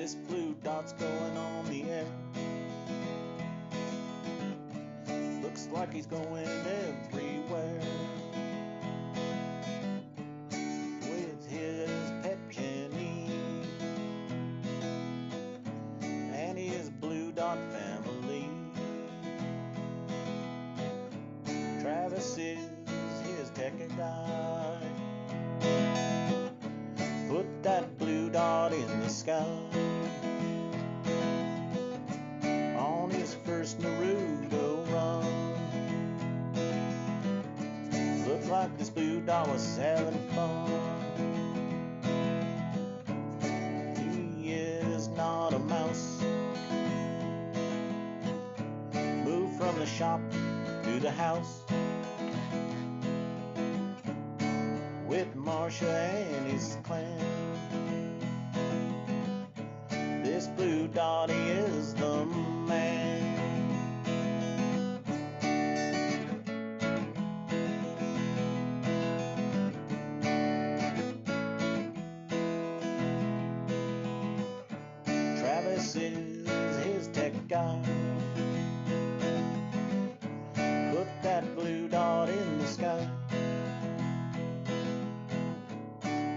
This blue dot's going on the air. Looks like he's going everywhere. With his pet Jenny and his blue dot family. Travis is his tech guy. Put that blue dot in the sky. On his first Naruto run. Looked like this blue dot was having fun. He is not a mouse. Moved from the shop to the house with Marsha and his clan. This blue dotty is the man. Travis is his tech guy. Put that blue dot in the sky.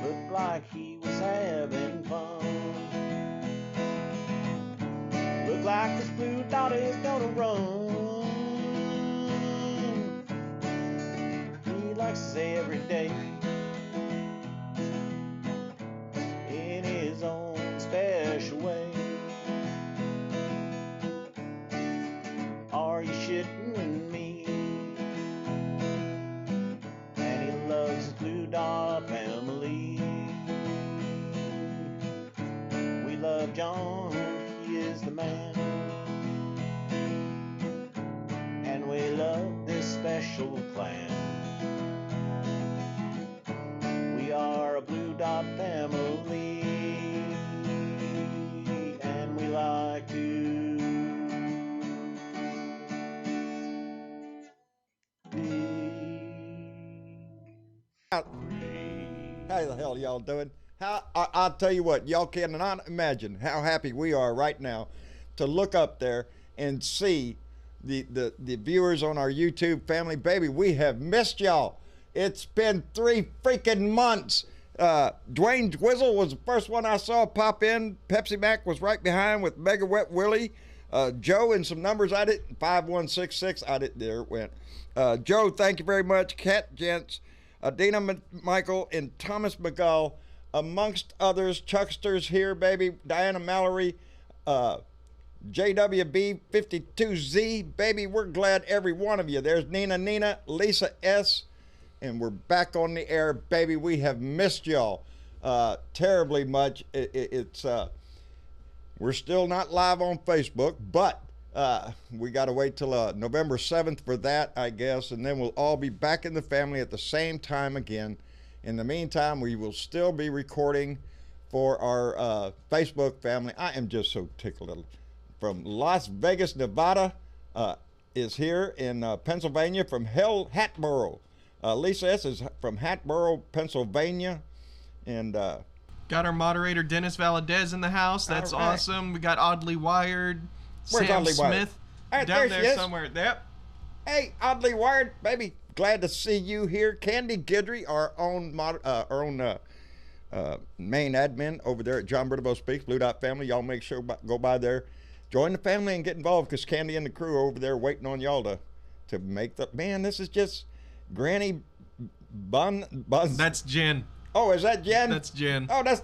Looked like he was having fun. Look like this blue dot is gonna run. He likes to say every day in his own special way. Are you shitting me? And he loves his blue dot family. We love John, he is the man. And we love this special clan. We are a blue dot family. And we like to How the hell y'all doing? I'll tell you what, y'all cannot imagine how happy we are right now to look up there and see the viewers on our YouTube family. Baby, we have missed y'all. It's been 3 freaking months. Dwayne Twizzle was the first one I saw pop in. Pepsi Mac was right behind with Mega Wet Willie. Joe and some numbers I didn't, 5166, I didn't, there it went. Joe, thank you very much. Kat Gents, Dana Michael, and Thomas McGull, amongst others. Chuckster's here, baby. Diana Mallory, JWB52Z, baby, we're glad every one of you. There's Nina, Lisa S., and we're back on the air, baby. We have missed y'all terribly much. We're still not live on Facebook, but we got to wait till November 7th for that, I guess, and then we'll all be back in the family at the same time again. In the meantime, we will still be recording for our Facebook family. I am just so tickled. From Las Vegas, Nevada, is here in Pennsylvania from Hatboro. Lisa S. is from Hatboro, Pennsylvania, and got our moderator Dennis Valadez in the house. That's right. Awesome. We got Oddly Wired. Where's Sam Oddly Smith Wired? down there somewhere. Yep. Hey, Oddly Wired, baby. Glad to see you here. Candy Guidry, our own main admin over there at John Bernabo Speaks, Blue Dot Family. Y'all make sure go by there, join the family, and get involved, because Candy and the crew are over there waiting on y'all to make the man. This is just Granny Buzz. That's Jen. Oh, is that Jen? That's Jen. Oh, that's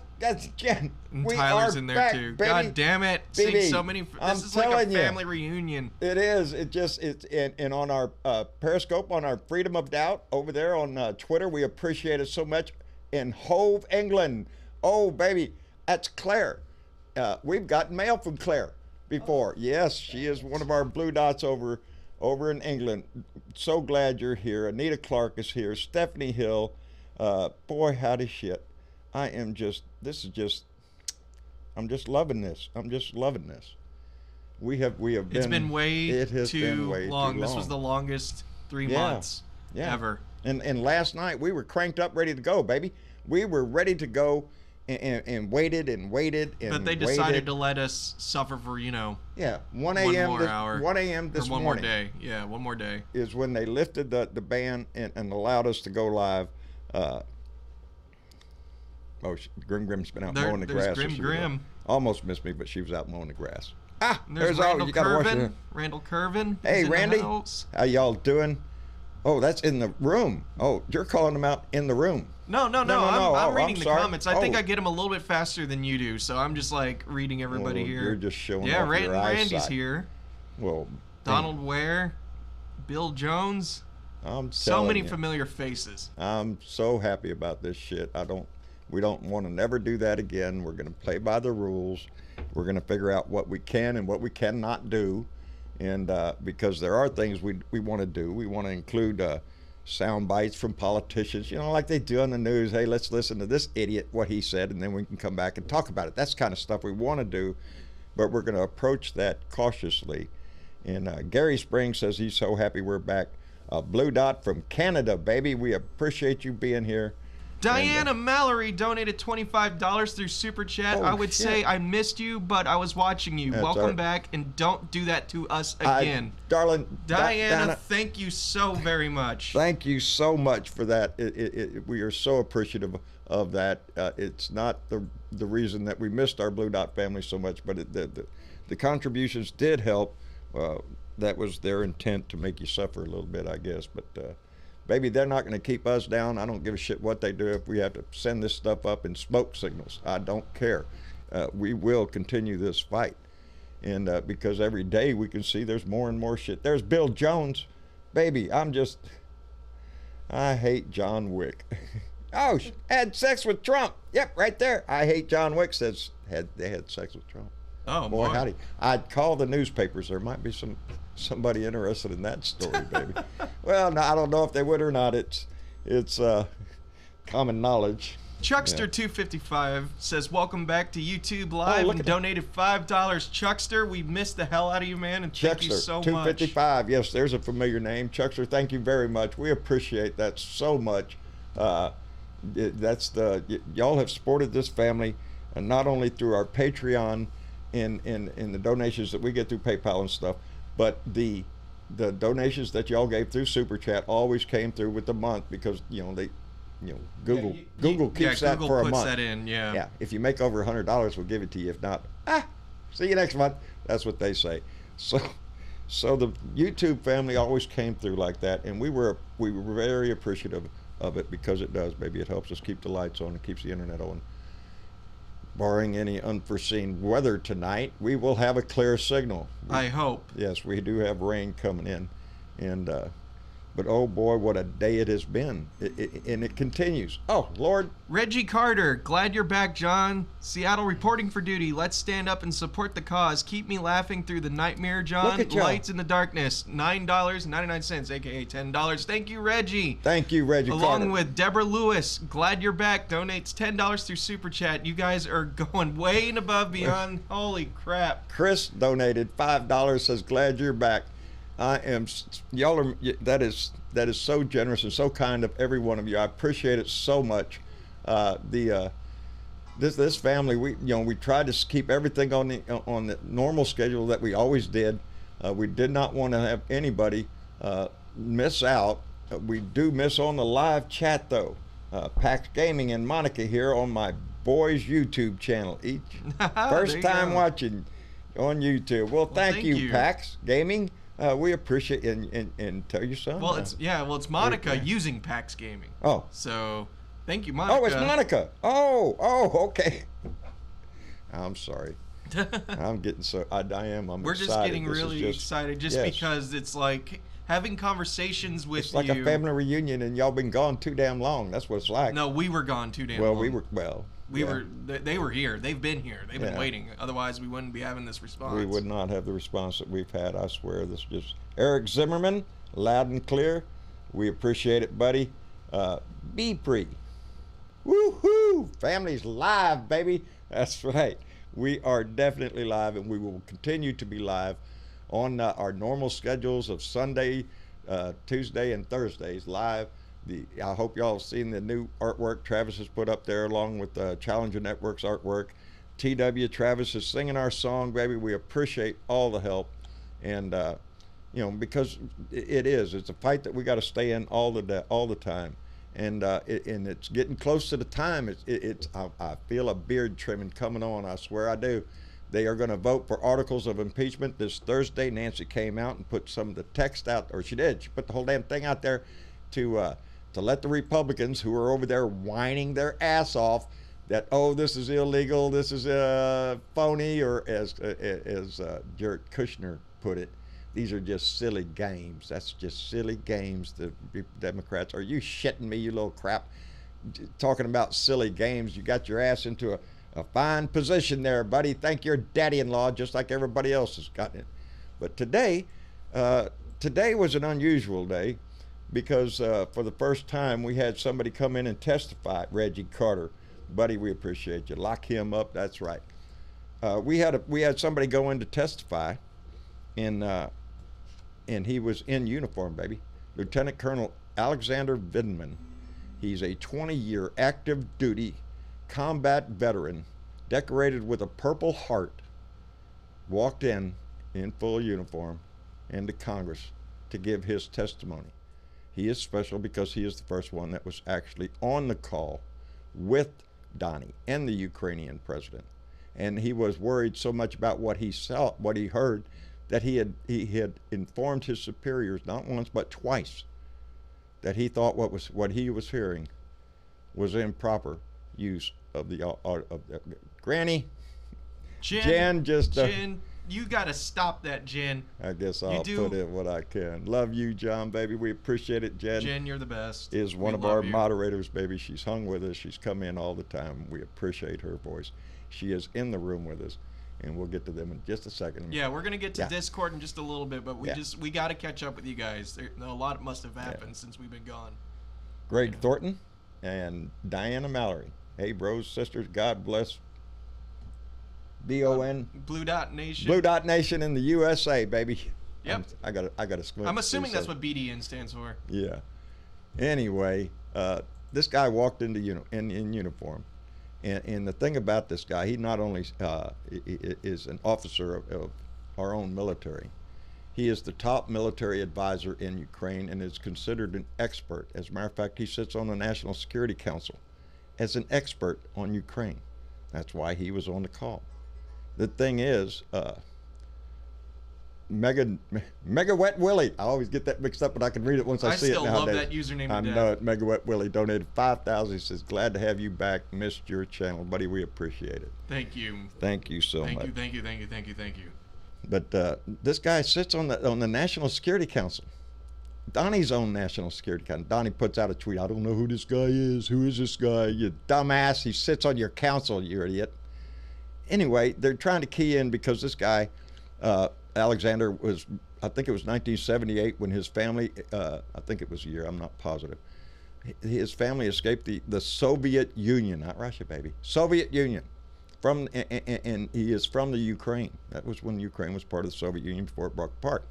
Jen. And we Tyler's are in there back, too. Baby. God damn it! Baby, Seeing so many. This is like a family reunion. It is. And on our Periscope, on our Freedom of Doubt over there on Twitter, we appreciate it so much. In Hove, England. Oh, baby, that's Claire. We've gotten mail from Claire before. Yes, she is one of our blue dots over in England. So glad you're here. Anita Clark is here. Stephanie Hill. Boy, howdy shit. I'm just loving this. We have been. It's been way too long. Too long. This was the longest 3 months ever. And last night we were cranked up, ready to go, baby. We were ready to go, and waited and waited and But they decided to let us suffer for, 1 one a.m. more hour. 1 a.m. this or one morning. more day. Yeah, one more day. Is when they lifted the ban and allowed us to go live. Grim's been out mowing the grass. Grim. Almost missed me, but she was out mowing the grass. There's Randall Curvin. Randall Curvin. Hey, Randy. How y'all doing? Oh, that's in the room. Oh, you're calling them out in the room. No. I'm reading the sorry. comments. I think I get them a little bit faster than you do, so I'm just like reading everybody here. You're just showing off your eyesight. Randy's here. Well, Donald Ware, Bill Jones. So many familiar faces. I'm so happy about this shit. We don't want to never do that again. We're going to play by the rules. We're going to figure out what we can and what we cannot do. And because there are things we want to do. We want to include sound bites from politicians, like they do on the news. Hey, let's listen to this idiot, what he said, and then we can come back and talk about it. That's the kind of stuff we want to do, but we're going to approach that cautiously. And Gary Springs says he's so happy we're back. Blue Dot from Canada, baby. We appreciate you being here. Diana Mallory donated $25 through Super Chat. I would say I missed you, but I was watching you. Welcome back, and don't do that to us again. Darling. Diana, thank you so very much. Thank you so much for that. We are so appreciative of that. It's not the reason that we missed our Blue Dot family so much, but the contributions did help. That was their intent, to make you suffer a little bit, I guess. But baby, they're not going to keep us down. I don't give a shit what they do. If we have to send this stuff up in smoke signals, I don't care. We will continue this fight. And because every day we can see there's more and more shit. There's Bill Jones. Baby, I hate John Wick. Oh, had sex with Trump. Yep, right there. I hate John Wick says they had sex with Trump. Oh, boy, howdy. I'd call the newspapers. There might be somebody interested in that story, baby. Well, no, I don't know if they would or not. It's common knowledge. Chuckster255 says, welcome back to YouTube Live, and donated $5. Chuckster, we missed the hell out of you, man, and thank you so much. 255, yes, there's a familiar name. Chuckster, thank you very much. We appreciate that so much. Y'all have supported this family, and not only through our Patreon in the donations that we get through PayPal and stuff, but the donations that y'all gave through Super Chat always came through with the month, because Google keeps that for a month. Puts that in, yeah. Yeah, if you make over $100, we'll give it to you. If not, see you next month. That's what they say. So the YouTube family always came through like that, and we were very appreciative of it, because it does, baby. It helps us keep the lights on and keeps the internet on. Barring any unforeseen weather tonight, we will have a clear signal. I hope. Yes, we do have rain coming in, and but oh boy, what a day it has been, and it continues. Oh Lord. Reggie Carter, glad you're back, John. Seattle reporting for duty. Let's stand up and support the cause. Keep me laughing through the nightmare, John. Look at y'all. Lights in the darkness. $9.99, aka $10. Thank you, Reggie. Thank you, Reggie Carter. Along with Deborah Lewis, glad you're back. Donates $10 through Super Chat. You guys are going way and above beyond. Holy crap. Chris donated $5. Says glad you're back. Y'all are, that is so generous and so kind of every one of you. I appreciate it so much. This family, we tried to keep everything on the normal schedule that we always did. We did not want to have anybody miss out. We do miss on the live chat though. Pax Gaming and Monica here on my boys YouTube channel. First time watching on YouTube. Well, thank you, Pax Gaming. We appreciate and tell you something. Well, it's Monica using PAX Gaming. Oh. So, thank you, Monica. Oh, it's Monica. Oh, okay. I'm sorry. I'm getting so I am. We're excited. Just getting really excited because it's like having conversations with you. It's like a family reunion, and y'all been gone too damn long. That's what it's like. No, we were gone too damn long. We were they were here. They've been here. They've been waiting. Otherwise, we wouldn't be having this response. We would not have the response that we've had. I swear. This is just Eric Zimmerman, loud and clear. We appreciate it, buddy. Be free. Woohoo! Family's live, baby. That's right. We are definitely live, and we will continue to be live on our normal schedules of Sunday, Tuesday, and Thursdays live. I hope y'all have seen the new artwork Travis has put up there, along with Challenger Network's artwork. TW Travis is singing our song, baby. We appreciate all the help, and because it's a fight that we got to stay in all the time, and it's getting close to the time. I feel a beard trimming coming on. I swear I do. They are going to vote for articles of impeachment this Thursday. Nancy came out and put some of the text out, or she did. She put the whole damn thing out there to let the Republicans, who are over there whining their ass off that, oh, this is illegal, this is phony, or as Jared Kushner put it, these are just silly games. That's just silly games. The Democrats, are you shitting me, you little crap? Talking about silly games, you got your ass into a fine position there, buddy. Thank your daddy-in-law, just like everybody else has gotten it. But today was an unusual day, because for the first time we had somebody come in and testify. Reggie Carter, buddy, we appreciate you. Lock him up. That's right. We had somebody go in to testify, and he was in uniform, baby. Lieutenant Colonel Alexander Vindman. He's a 20-year active duty combat veteran, decorated with a Purple Heart, walked in full uniform into Congress to give his testimony. He is special because he is the first one that was actually on the call with Donnie and the Ukrainian president. And he was worried so much about what he saw, what he heard, that he had informed his superiors not once but twice that he thought what he was hearing was improper use of the Granny. Jen, you gotta stop that, Jen. I guess I'll put in what I can. Love you, John, baby. We appreciate it. Jen, you're the best. Is one of our moderators, baby. She's hung with us. She's come in all the time. We appreciate her voice. She is in the room with us, and we'll get to them in just a second. Yeah, we're gonna get to Discord in just a little bit, but we gotta catch up with you guys. A lot must have happened since we've been gone. Greg Thornton and Diana Mallory. Hey, bros, sisters, God bless. BON. Blue Dot Nation. Blue Dot Nation in the USA, baby. Yep. I gotta squint. I'm assuming that's what BDN stands for. Yeah. Anyway, this guy walked into in uniform, and the thing about this guy, he not only is an officer of our own military, he is the top military advisor in Ukraine and is considered an expert. As a matter of fact, he sits on the National Security Council as an expert on Ukraine. That's why he was on the call. The thing is, Mega Wet Willie. I always get that mixed up, but I can read it once I see it nowadays. I still love that username. I know it. Mega Wet Willie donated $5,000. He says, "Glad to have you back. Missed your channel, buddy. We appreciate it." Thank you. Thank you so much. Thank you. But this guy sits on the National Security Council. Donnie's own National Security Council. Donnie puts out a tweet. I don't know who this guy is. Who is this guy? You dumbass. He sits on your council, you idiot. Anyway, they're trying to key in because this guy, Alexander, was, I think it was 1978 when his family, I think it was a year, I'm not positive. His family escaped the Soviet Union, not Russia, baby. Soviet Union. And he is from the Ukraine. That was when Ukraine was part of the Soviet Union before it broke apart.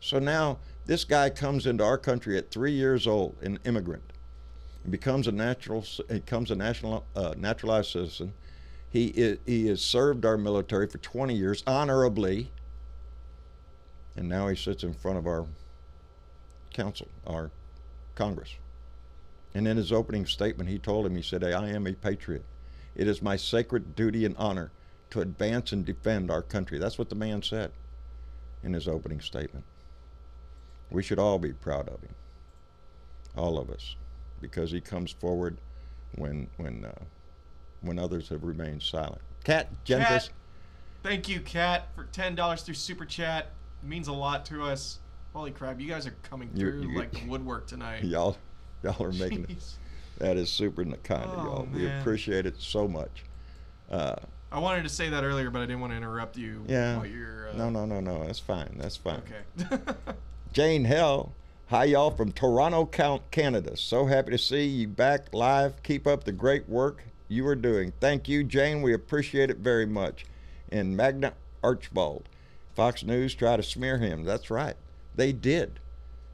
So now this guy comes into our country at 3 years old, an immigrant. He becomes a naturalized citizen. He has served our military for 20 years honorably, and now he sits in front of our council, our Congress. And in his opening statement, he told him, he said, "I am a patriot. It is my sacred duty and honor to advance and defend our country." That's what the man said in his opening statement. We should all be proud of him, all of us, because he comes forward when others have remained silent. Kat Gentis. Thank you, Kat, for $10 through Super Chat. It means a lot to us. Holy crap, you guys are coming through like the woodwork tonight. Y'all are making it. That is super kind of y'all. Man. We appreciate it so much. I wanted to say that earlier, but I didn't want to interrupt you. Yeah. While you're, No. That's fine. Okay. Jane Hell, hi y'all from Toronto, Canada. So happy to see you back live. Keep up the great work you are doing. Thank you, Jane. We appreciate it very much. And Magna Archibald, Fox News try to smear him. That's right. They did.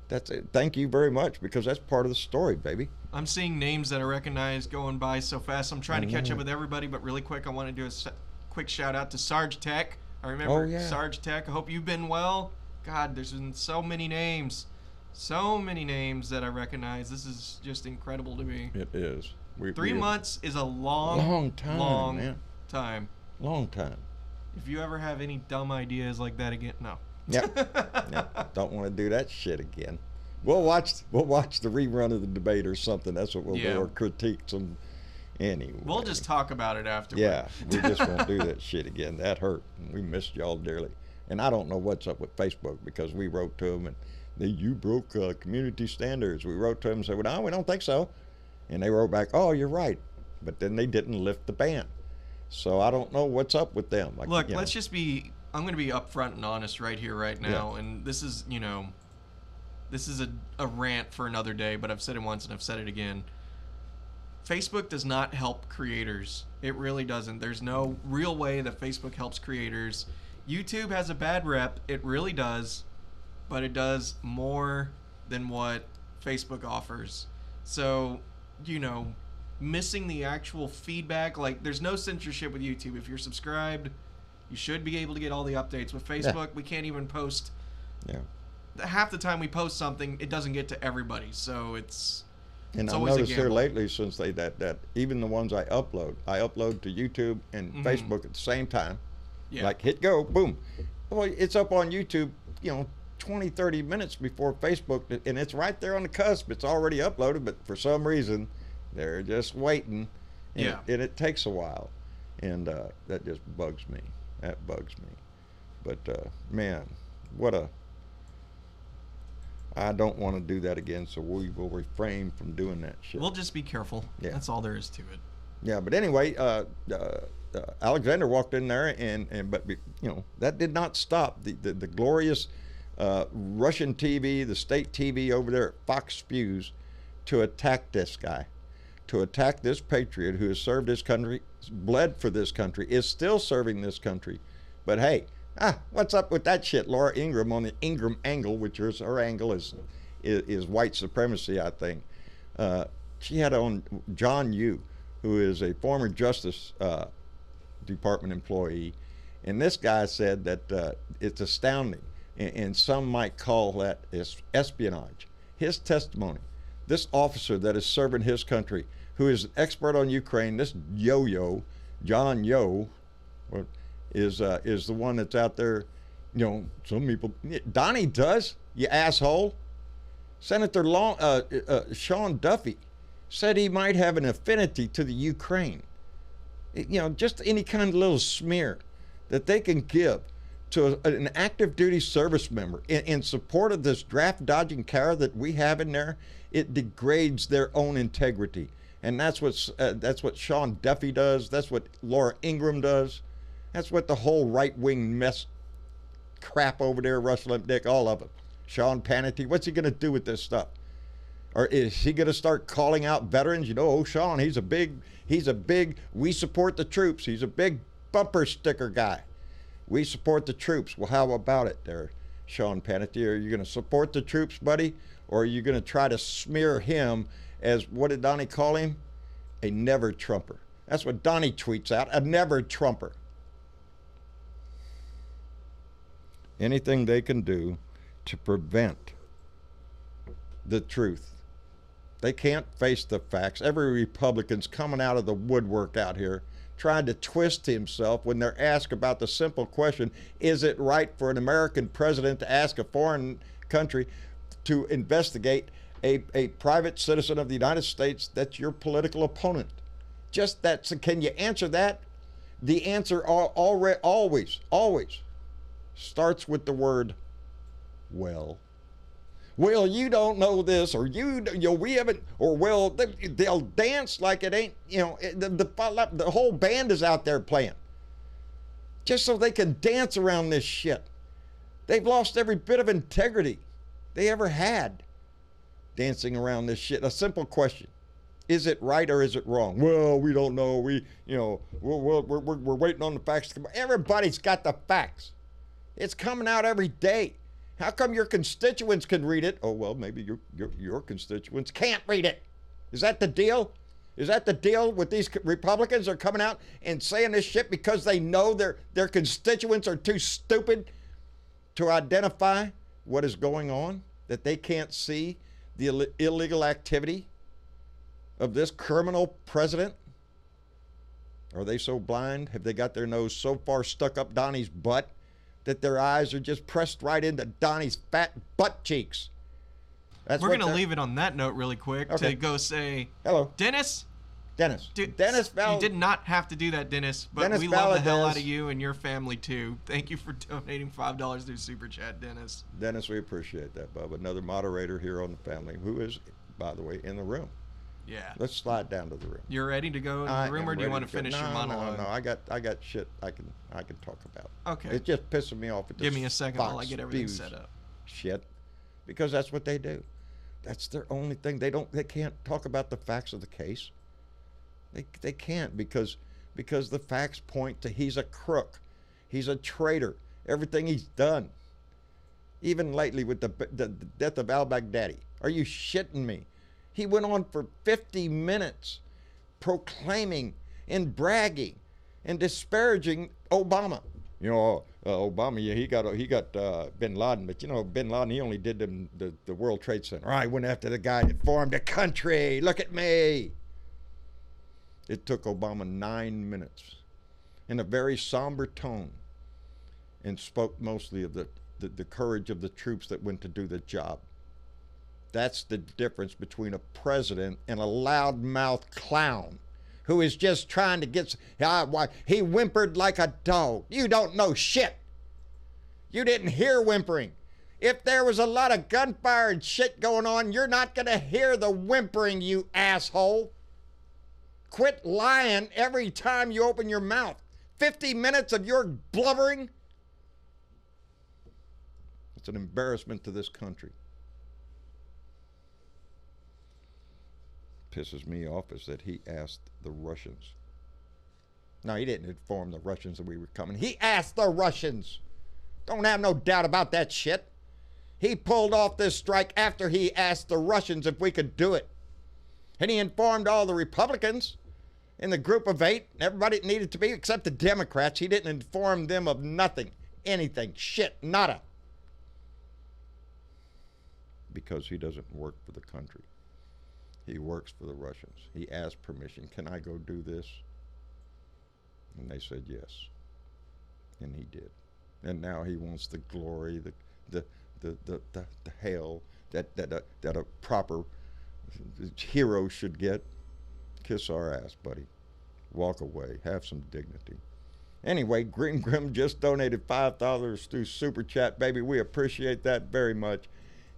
That's it. Thank you very much, because that's part of the story, baby. I'm seeing names that I recognize going by so fast. I'm trying to catch up with everybody, but really quick, I want to do a quick shout out to Sarge Tech. I remember Sarge Tech. I hope you've been well. God, there's been so many names that I recognize. This is just incredible to me. It is. 3 months is a long time. Long time. If you ever have any dumb ideas like that again, no. Yep. Don't want to do that shit again. We'll watch the rerun of the debate or something. That's what we'll do, or critique some. Anyway, we'll just talk about it afterward. Yeah, we just won't do that shit again. That hurt. We missed y'all dearly. And I don't know what's up with Facebook, because we wrote to them and you broke community standards. We wrote to them and said, well, no, we don't think so. And they wrote back, oh, you're right. But then they didn't lift the ban. So I don't know what's up with them. Like, look, let's just be. I'm going to be upfront and honest right here, right now. Yeah. And this is, this is a rant for another day, but I've said it once and I've said it again. Facebook does not help creators. It really doesn't. There's no real way that Facebook helps creators. YouTube has a bad rep. It really does. But it does more than what Facebook offers. So, missing the actual feedback. Like, there's no censorship with YouTube. If you're subscribed, you should be able to get all the updates. With Facebook, we can't even post. Yeah. Half the time we post something, it doesn't get to everybody. So it's I noticed here lately, since that even the ones I upload to YouTube and Facebook at the same time. Yeah. Like, hit go, boom. Well, it's up on YouTube, 20, 30 minutes before Facebook, and it's right there on the cusp. It's already uploaded, but for some reason, they're just waiting. And it takes a while. And that just bugs me. That bugs me. But, man, I don't want to do that again, so we will refrain from doing that shit. We'll just be careful. Yeah. That's all there is to it. Yeah, but anyway, Alexander walked in there, but that did not stop the glorious Russian TV, the state TV over there at Fox News, to attack this guy, to attack this patriot who has served his country, bled for this country, is still serving this country. But hey, what's up with that shit? Laura Ingraham on the Ingraham angle, which is her angle is white supremacy, I think. She had on John Yoo, who is a former Justice Department employee, and this guy said that it's astounding, and some might call that espionage. His testimony, this officer that is serving his country, who is an expert on Ukraine, this yo-yo, John Yo, is the one that's out there. Some people, Donnie does, you asshole. Senator Sean Duffy said he might have an affinity to the Ukraine. Just any kind of little smear that they can give to an active duty service member in support of this draft dodging cara that we have in there, it degrades their own integrity. And that's what Sean Duffy does. That's what Laura Ingraham does. That's what the whole right-wing mess crap over there, Russ Limdick, all of them. Sean Pannity, what's he going to do with this stuff? Or is he going to start calling out veterans? Sean, he's a big, we support the troops. He's a big bumper sticker guy. We support the troops. Well, how about it there, Sean Pannity? Are you going to support the troops, buddy? Or are you going to try to smear him as, what did Donnie call him? A never Trumper. That's what Donnie tweets out, a never Trumper. Anything they can do to prevent the truth. They can't face the facts. Every Republican's coming out of the woodwork out here trying to twist himself when they're asked about the simple question, is it right for an American president to ask a foreign country to investigate a private citizen of the United States that's your political opponent? Just that. So can you answer that? The answer always starts with the word, well. Well, you don't know this, or we haven't, or well, they'll dance like it ain't, the whole band is out there playing. Just so they can dance around this shit. They've lost every bit of integrity they ever had dancing around this shit. A simple question. Is it right or is it wrong? Well, we don't know. We're waiting on the facts to come. Everybody's got the facts. It's coming out every day. How come your constituents can read it? Oh, well, maybe your constituents can't read it. Is that the deal? Is that the deal with these Republicans are coming out and saying this shit because they know their constituents are too stupid to identify what is going on? That they can't see the illegal activity of this criminal president? Are they so blind? Have they got their nose so far stuck up Donnie's butt that their eyes are just pressed right into Donnie's fat butt cheeks? We're going to leave it on that note really quick to go say, hello, Dennis. Dennis. You did not have to do that, Dennis, but we love the hell out of you and your family, too. Thank you for donating $5 through Super Chat, Dennis. Dennis, we appreciate that, Bub. Another moderator here on the family, who is, by the way, in the room. Yeah. Let's slide down to the room. You're ready to go in the room, or do you want to finish your monologue? No, I got shit I can talk about. Okay. It's just pissing me off. Give me a second while I get everything set up. Shit. Because that's what they do. That's their only thing. They can't talk about the facts of the case. They can't because the facts point to he's a crook. He's a traitor. Everything he's done. Even lately with the death of al-Baghdadi. Are you shitting me? He went on for 50 minutes proclaiming and bragging and disparaging Obama. You know, Obama, yeah, he got bin Laden, but you know, bin Laden, he only did the World Trade Center. I went after the guy that formed a country. Look at me. It took Obama 9 minutes in a very somber tone and spoke mostly of the courage of the troops that went to do the job. That's the difference between a president and a loudmouth clown who is just trying to get... he whimpered like a dog. You don't know shit. You didn't hear whimpering. If there was a lot of gunfire and shit going on, you're not going to hear the whimpering, you asshole. Quit lying every time you open your mouth. 50 minutes of your blubbering. It's an embarrassment to this country. Pisses me off is that he asked the Russians. No, he didn't inform the Russians that we were coming. He asked the Russians. Don't have no doubt about that shit. He pulled off this strike after he asked the Russians if we could do it. And he informed all the Republicans in the group of 8, everybody that needed to be, except the Democrats. He didn't inform them of nothing, anything, shit, nada. Because he doesn't work for the country. He works for the Russians. He asked permission. Can I go do this? And they said yes. And he did. And now he wants the glory, the hail that a proper hero should get. Kiss our ass, buddy. Walk away. Have some dignity. Anyway, Green Grim just donated $5 through Super Chat, baby. We appreciate that very much.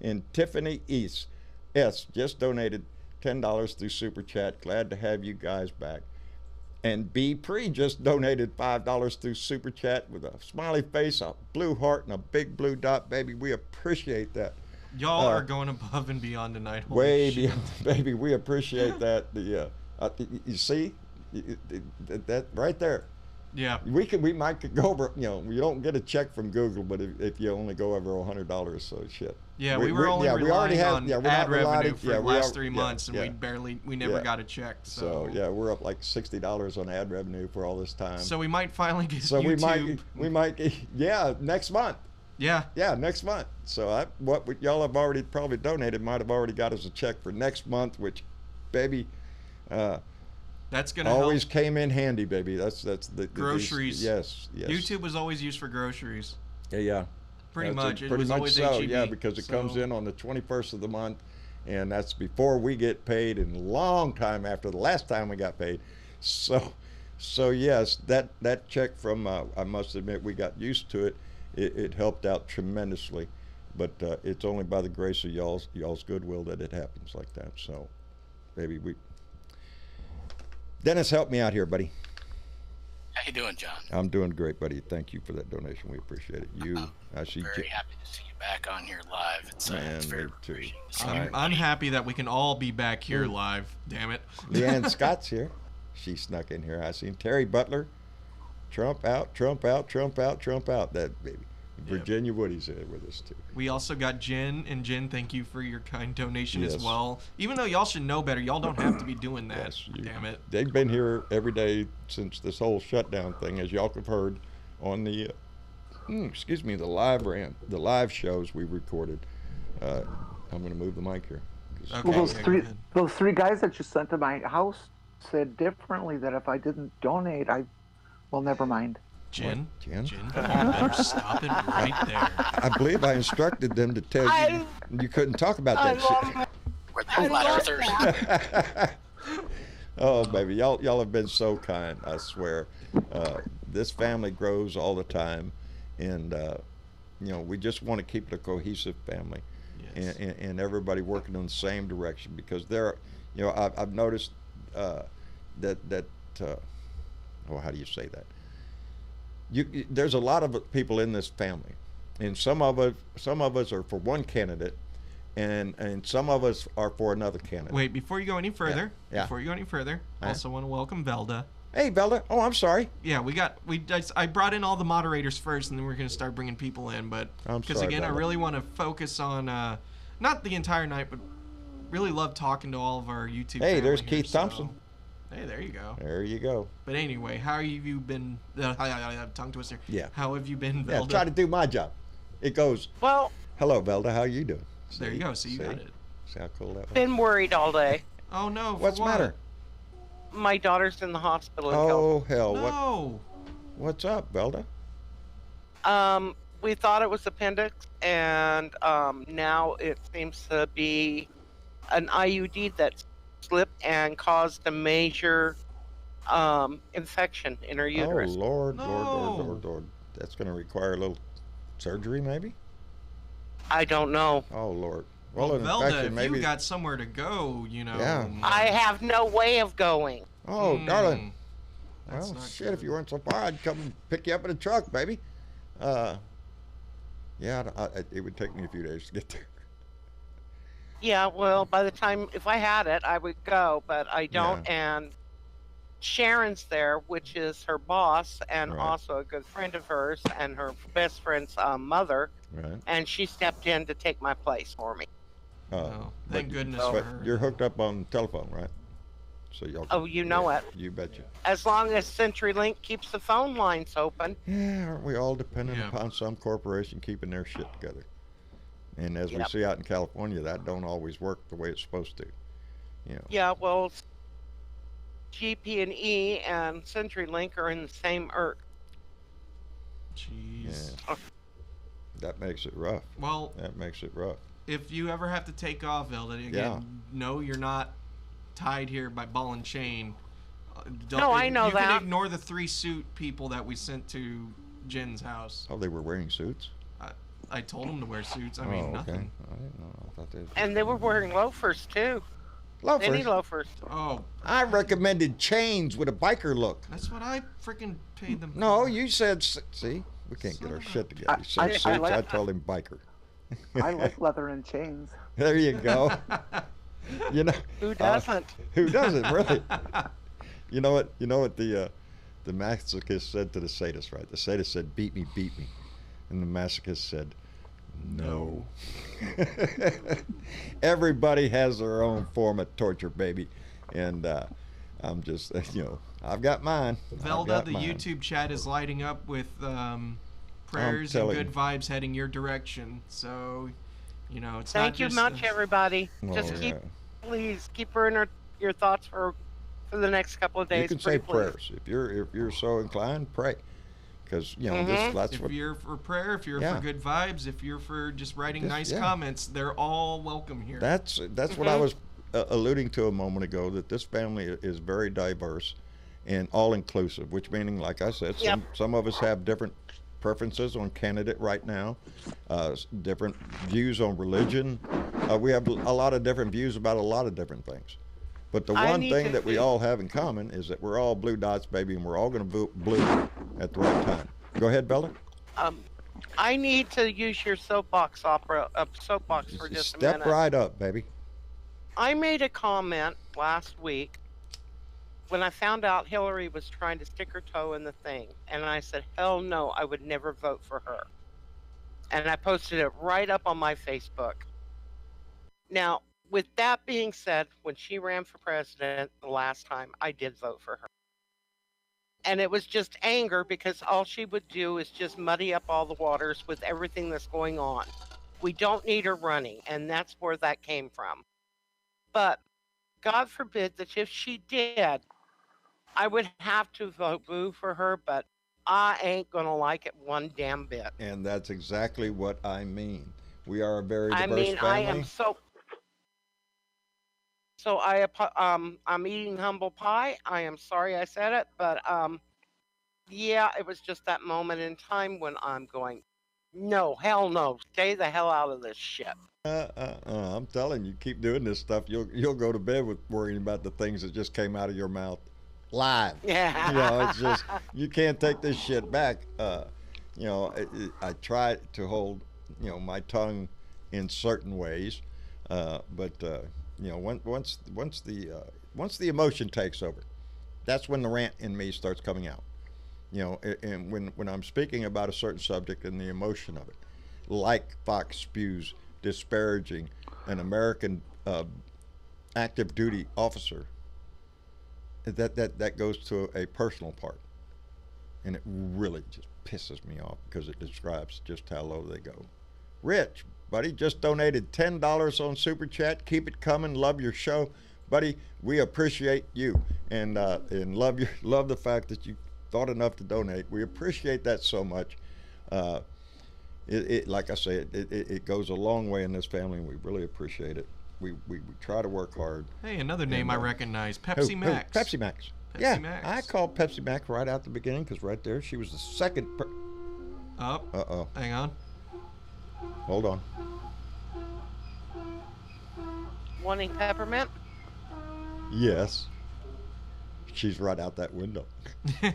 And Tiffany S just donated $10 through Super Chat. Glad to have you guys back. And B. Pre just donated $5 through Super Chat with a smiley face, a blue heart, and a big blue dot, baby. We appreciate that. Y'all are going above and beyond tonight. Holy way shit. Beyond, baby. We appreciate that. You see that right there. Yeah. We might could go over. You know, you don't get a check from Google, but if you only go over $100, so shit. Yeah, we were only relying on ad revenue for the last 3 months, and we never got a check. So yeah, we're up like $60 on ad revenue for all this time. So we might finally get so YouTube. we might next month. Yeah. Yeah, next month. So what y'all have already probably donated might have already got us a check for next month, which, baby, that's gonna always help. Came in handy, baby. That's the groceries. Yes. YouTube was always used for groceries. Yeah. Pretty much. Pretty was much always so. HEB. Yeah, because it comes in on the 21st of the month, and that's before we get paid, and a long time after the last time we got paid. So yes, that check from I must admit we got used to it. It helped out tremendously, but it's only by the grace of y'all's goodwill that it happens like that. So, baby, Dennis, help me out here, buddy. How you doing, John? I'm doing great, buddy. Thank you for that donation. We appreciate it. I see. Very happy to see you back on here live. It's very refreshing. I'm happy that we can all be back here live. Damn it. Leanne Scott's here. She snuck in here. I seen Terry Butler. Trump out, Trump out, Trump out, Trump out. That baby. Virginia Woody's there with us too. We also got Jen, and Jen, thank you for your kind donation Yes. as well. Even though y'all should know better, y'all don't have to be doing that. Yes, Damn it. They've been here every day since this whole shutdown thing, as y'all have heard on the, the live shows we recorded. I'm going to move the mic here. Okay. Well, go ahead. those three guys that you sent to my house said differently that if I didn't donate, well, never mind. Jen, Jen? you better stop it right there. I believe I instructed them to tell you you couldn't talk about that shit. We're the flat earthers. Oh, baby, y'all have been so kind. I swear, this family grows all the time, and we just want to keep it a cohesive family, Yes. and everybody working in the same direction. Because I've noticed how do you say that? There's a lot of people in this family, and some of us are for one candidate, and some of us are for another candidate. Wait, before you go any further, Yeah. I also want to welcome Velda. Hey, Velda. Oh, I'm sorry. Yeah, I brought in all the moderators first, and then we're going to start bringing people in. But I'm because sorry, again, I Velda. really want to focus on not the entire night, but really love talking to all of our YouTube. Hey, family there's here, Keith so- Thompson. Hey, there you go. There you go. But anyway, how have you been? Tongue twister. Yeah. How have you been, Yeah, Velda? try to do my job. It goes, Well, hello, Velda. How you doing? There you go. So you got it. See how cool that was? been worried all day. Oh no. for What's the what? matter? My daughter's in the hospital in California. Oh, hell. No. What's up, Velda? We thought it was appendix, and now it seems to be an IUD that slipped and caused a major infection in her uterus. Oh, Lord, No. Lord. That's going to require a little surgery, maybe? I don't know. Oh, Lord. Well, an Velda, infection, if maybe. you got somewhere to go, Yeah. I have no way of going. Oh, darling. That's Well, not shit, good. if you weren't so far, I'd come and pick you up in a truck, baby. It would take me a few days to get there. Yeah, well, by the time, if I had it, I would go, but I don't. Yeah. And Sharon's there, which is her boss and Right. also a good friend of hers and her best friend's mother. Right. And she stepped in to take my place for me. Oh, thank but- goodness but for her. You're hooked up on telephone, right? So y'all. Oh, you know it. You betcha. As long as CenturyLink keeps the phone lines open. Yeah, aren't we all dependent Yeah. upon some corporation keeping their shit together? And as we Yep. see out in California, that don't always work the way it's supposed to. Yeah, well, GP&E and CenturyLink are in the same IRC. Jeez. Yeah. That makes it rough. Well, That makes it rough. if you ever have to take off, Velda, again, Yeah. no, you're not tied here by ball and chain. No, I know you that. can ignore the 3-suit people that we sent to Jen's house. Oh, they were wearing suits? I told them to wear suits. I mean, okay. nothing. I didn't know. I thought they were And they were wearing loafers, too. They need loafers. loafers. Oh, I recommended chains with a biker look. that's what I freaking paid them. No, for. you said, see, we can't get Son our of a- shit together. You said I suits, I like- told him biker. I like leather and chains. There you go. You know, Who doesn't? who doesn't really? You know what? The masochist said to the sadist, right? The sadist said, "Beat me," and the masochist said, "No." Everybody has their own form of torture, baby, and I'm just, I've got mine. I've Velda, got the mine. YouTube chat is lighting up with prayers and telling good you. vibes heading your direction. So, it's not Thank you just much, everybody. Oh, Just yeah. please keep her in your thoughts for the next couple of days. You can say pretty please. prayers if you're so inclined. Pray, because Mhm. that's If what. you're for prayer, if you're Yeah. for good vibes, if you're for just writing Just- nice yeah. comments, they're all welcome here. That's what I was alluding to a moment ago. That this family is very diverse and all inclusive, which meaning, like I said, Yep. some of us have different preferences on candidate right now, different views on religion. We have a lot of different views about a lot of different things. But the I one need thing to that we see- all have in common is that we're all blue dots, baby, and we're all going to vote blue at the right time. Go ahead, Bella. I need to use your soapbox soapbox for just a Step minute. right up, baby. I made a comment last week when I found out Hillary was trying to stick her toe in the thing, and I said, hell no, I would never vote for her. and I posted it right up on my Facebook. Now, with that being said, when she ran for president the last time, I did vote for her. And it was just anger because all she would do is just muddy up all the waters with everything that's going on. We don't need her running, and that's where that came from. But God forbid that if she did, I would have to vote boo for her, but I ain't going to like it one damn bit. And that's exactly what I mean. We are a very diverse family. I am so I'm eating humble pie. I am sorry I said it, but yeah, it was just that moment in time when I'm going, no, hell no, stay the hell out of this shit. I'm telling you, keep doing this stuff. You'll go to bed with worrying about the things that just came out of your mouth live. Yeah. You know, it's just, you can't take this shit back. You know, I try to hold, you know, my tongue in certain ways, but you know, once the emotion takes over, that's when the rant in me starts coming out. You know, and when I'm speaking about a certain subject and the emotion of it, like Fox spews disparaging an American active duty officer, that goes to a personal part, and it really just pisses me off because it describes just how low they go. Rich, buddy, just donated $10 on Super Chat. Keep it coming. Love your show, buddy. We appreciate you and love the fact that you thought enough to donate. We appreciate that so much. Like I say, it goes a long way in this family, and we really appreciate it. We try to work hard. Hey, another name I recognize, Pepsi Max. Pepsi Max. Max. I called Pepsi Max right out the beginning because right there she was the second. Uh-oh. Hang on. Hold on. Wanting peppermint? Yes. She's right out that window. Yeah,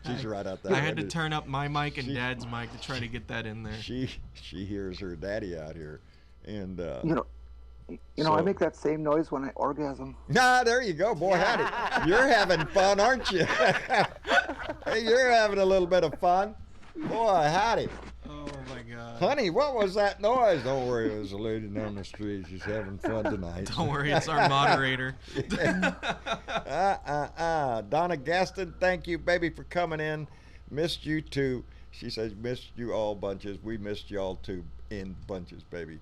She's right out that I window. had to turn up my mic and Dad's mic to try to get that in there. She hears her daddy out here, and you know, I make that same noise when I orgasm. Ah, there you go, boy. Howdy. You're having fun, aren't you? Hey, you're having a little bit of fun, boy. Howdy. Oh my God. Honey, what was that noise? Don't worry, there's a lady down the street. She's having fun tonight. Don't worry, it's our moderator. Donna Gaston, thank you, baby, for coming in. Missed you too. She says, missed you all bunches. We missed y'all too in bunches, baby.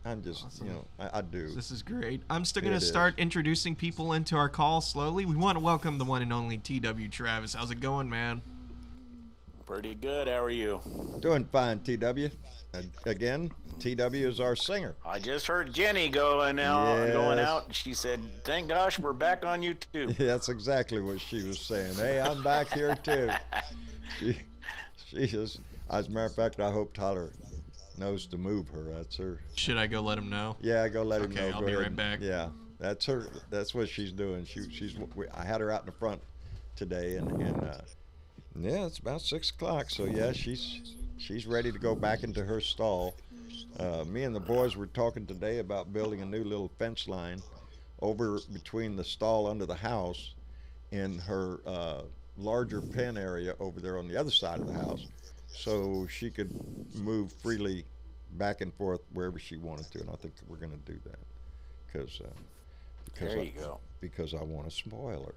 I'm just, awesome. You know, I do. This is great. I'm still going to start introducing people into our call slowly. We want to welcome the one and only TW Travis. How's it going, man? Pretty good. How are you? Doing fine, TW. Again, TW is our singer. I just heard Jenny going out. She said, "Thank gosh, we're back on YouTube." Yeah, that's exactly what she was saying. Hey, I'm back here too. She just, as a matter of fact, I hope Tyler knows to move her. That's her. Should I go let him know? Yeah, go let him know. Okay, I'll go be ahead. right back. Yeah, that's her. That's what she's doing. I had her out in the front today, and yeah, it's about 6 o'clock. So yeah, she's ready to go back into her stall. Me and the boys were talking today about building a new little fence line over between the stall under the house and her larger pen area over there on the other side of the house, so she could move freely back and forth wherever she wanted to. And I think we're going to do that because I want to spoil her.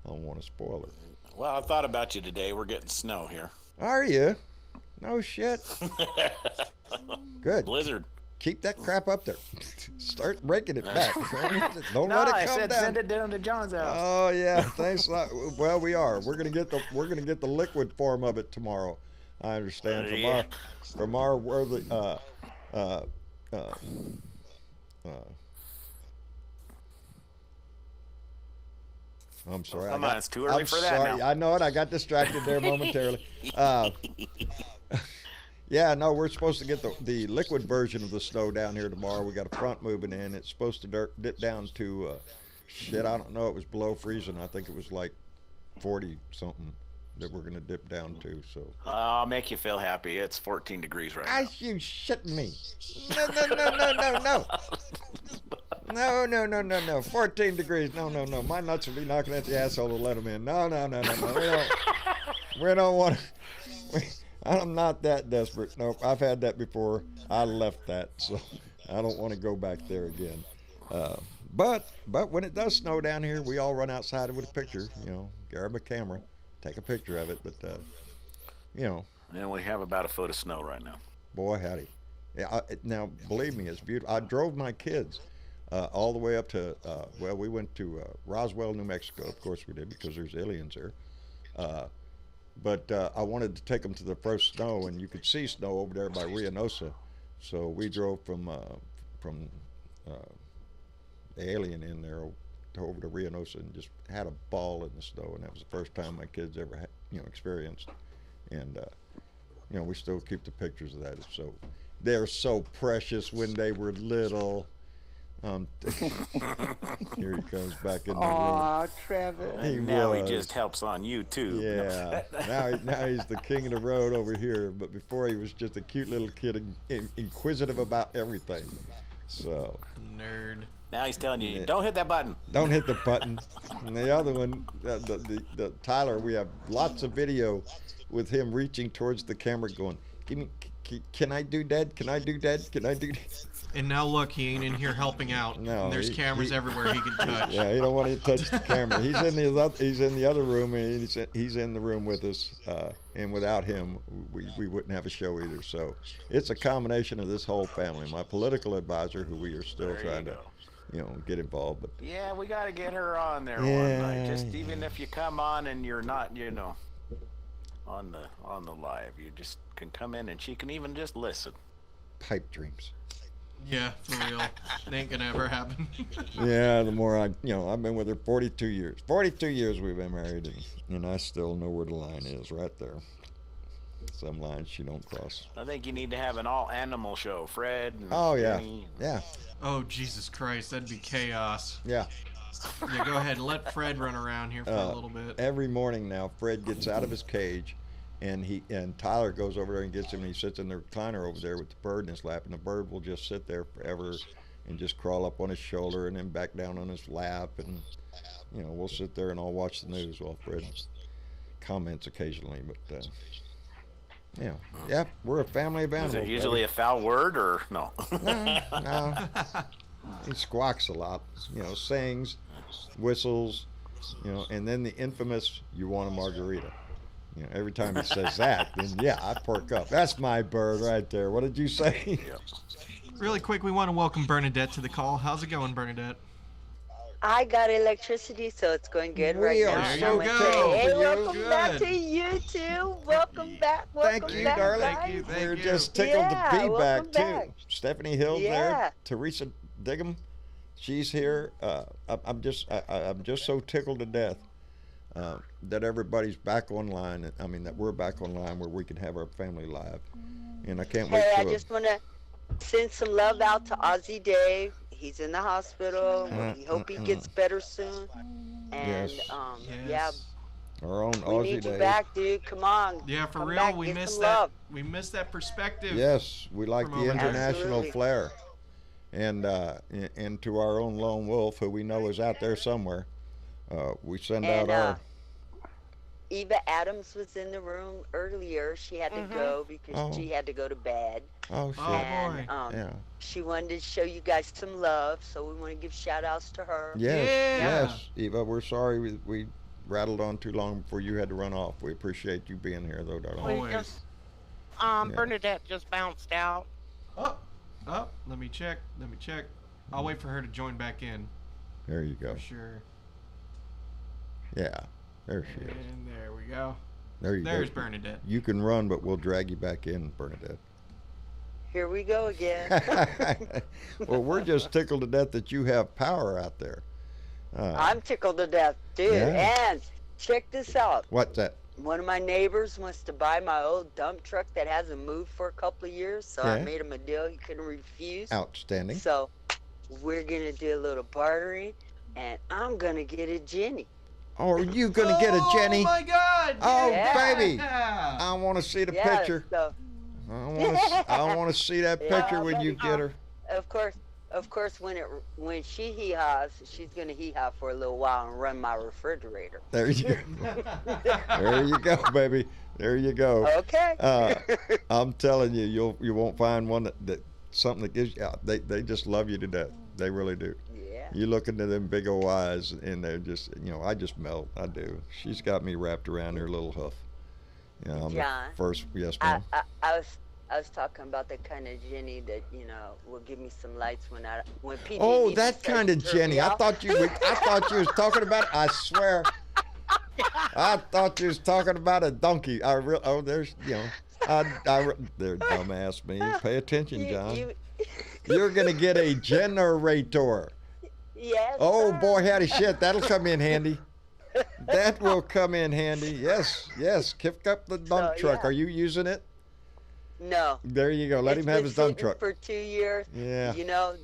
I want to spoil her. Well, I thought about you today. We're getting snow here. Are you? No shit. Good. Blizzard. Keep that crap up there. Start breaking it back. Don't let it come down. Send it down to John's house. Oh yeah, thanks. Well, we are. We're gonna get the liquid form of it tomorrow. I understand from our worthy I'm sorry. Come on, it's too early for that sorry. now. I know it. I got distracted there momentarily. Yeah, no, we're supposed to get the liquid version of the snow down here tomorrow. We got a front moving in. It's supposed to dip down to, shit, I don't know. It was below freezing. I think it was like 40 something that we're going to dip down to. So I'll make you feel happy. It's 14 degrees right now. You shitting me. No. 14 degrees. No. My nuts would be knocking at the asshole to let them in. No. We don't want to. I'm not that desperate. Nope, I've had that before. I left that, so I don't want to go back there again. Uh, but when it does snow down here, we all run outside with a picture. Grab a camera, take a picture of it. But you know, And we have about a foot of snow right now. boy howdy. Yeah, now believe me, it's beautiful. I drove my kids all the way up to well, we went to Roswell, New Mexico. Of course we did because there's aliens there. Uh, but I wanted to take them to the first snow, and you could see snow over there by Reynosa. So we drove from uh, the Alien in there over to Reynosa and just had a ball in the snow, and that was the first time my kids ever had, experienced. And we still keep the pictures of that. So they're so precious when they were little. Here he comes back in the room. Aw, Travis. And now he just helps on YouTube. Yeah. now he's the king of the road over here. But before he was just a cute little kid, inquisitive about everything. So. Nerd. Now he's telling you, don't hit that button. Don't hit the button. And the other one, the Tyler, we have lots of video with him reaching towards the camera, going, "Can I do that? Can I do that? Can I do that?" And now look, he ain't in here helping out. No, There's cameras everywhere he can touch. Yeah, he don't want to touch the camera. He's in the other room, and he's in the room with us. And without him, we wouldn't have a show either. So it's a combination of this whole family. My political advisor, who we are still trying to, get involved. But Yeah, we got to get her on there Yeah. one night. Just even if you come on and you're not, on the live, you just can come in and she can even just listen. pipe dreams. Yeah, for real. It ain't gonna ever happen. Yeah, the more I've been with her 42 years. 42 years we've been married, and I still know where the line is, right there. Some lines she don't cross. I think you need to have an all-animal show, Fred. And Oh, yeah. Jenny. Yeah, Oh, Jesus Christ, that'd be chaos. yeah. Yeah, go ahead and let Fred run around here for a little bit. Every morning now, Fred gets out of his cage, and Tyler goes over there and gets him, and he sits in the recliner over there with the bird in his lap, and the bird will just sit there forever and just crawl up on his shoulder and then back down on his lap, and we'll sit there and I'll watch the news while Fred comments occasionally. But yeah, we're a family of Is animals. it usually a foul word or no? No. He squawks a lot, sings, whistles, and then the infamous "You want a margarita?" Every time he says that, then yeah, I perk up. That's my bird right there. What did you say? Really quick, we want to welcome Bernadette to the call. How's it going, Bernadette? I got electricity, so it's going good We right are now. so I'm tickled okay. Hey, for you. welcome back Good. to you too. Welcome back. Welcome Thank you, back, darling. guys. Thank We're you. just tickled Yeah, to be welcome back, back. too. Stephanie Hill Yeah. there, Teresa Diggum, she's here. I'm just so tickled to death that everybody's back online. I mean, that we're back online where we can have our family live, and I can't wait Hey, I to. just want to send some love out to Ozzy Dave. He's in the hospital. We hope he gets better soon. And Yes. yeah, Our own we Aussie need you Day. back, dude. Come on. Yeah, for Come real, back, we give missed some that. love. We missed that perspective. Yes, we like From the over here. international Absolutely. flair, and to our own lone wolf, who we know is out there somewhere. We send out And our. Eva Adams was in the room earlier. She had to go because Oh. she had to go to bed. Oh shit! Oh, And boy. Yeah. she wanted to show you guys some love, so we want to give shout outs to her. Yes, Yeah. yes, Eva. We're sorry we rattled on too long before you had to run off. We appreciate you being here, though, darling. We Always. just, Yeah. Bernadette just bounced out. Oh, let me check. I'll wait for her to join back in. There you go. For sure. Yeah, there she is. And there we go. There you There's go. Bernadette. You can run, but we'll drag you back in, Bernadette. Here we go again. Well, we're just tickled to death that you have power out there. I'm tickled to death, dude. Yeah. And check this out. What's that? One of my neighbors wants to buy my old dump truck that hasn't moved for a couple of years, so I Yeah. made him a deal he couldn't refuse. Outstanding. So we're gonna do a little bartering, and I'm gonna get a Jenny. Oh, are you gonna get a Jenny? Oh my God! Oh, Yeah. baby! Yeah. I want to see the Yeah, picture. so I want to see that Yeah, picture when you baby. get her. of course, of course, when she hee-haws, she's gonna hee-haw for a little while and run my refrigerator. There you there you go, baby. There you go. Okay. I'm telling you, you won't find one that something that gives you. They just love you to death. They really do. Yeah. You look into them big old eyes, and they're just, I just melt. I do. She's got me wrapped around her little hoof. I'm John, the first. Yes, I, ma'am. I was talking about the kind of Jenny that will give me some lights when PG. Oh, that kind of Jenny. I thought you was talking about. I swear. I thought you was talking about a donkey. There's there, dumbass me. Pay attention, John. You're gonna get a generator. Yes. Oh sir. boy, howdy shit. That'll come in handy. That will come in handy. Yes. Kick up the dump truck. yeah. Are you using it? No. There you go. Let It's him have been his dump sitting truck. for 2 years. Yeah.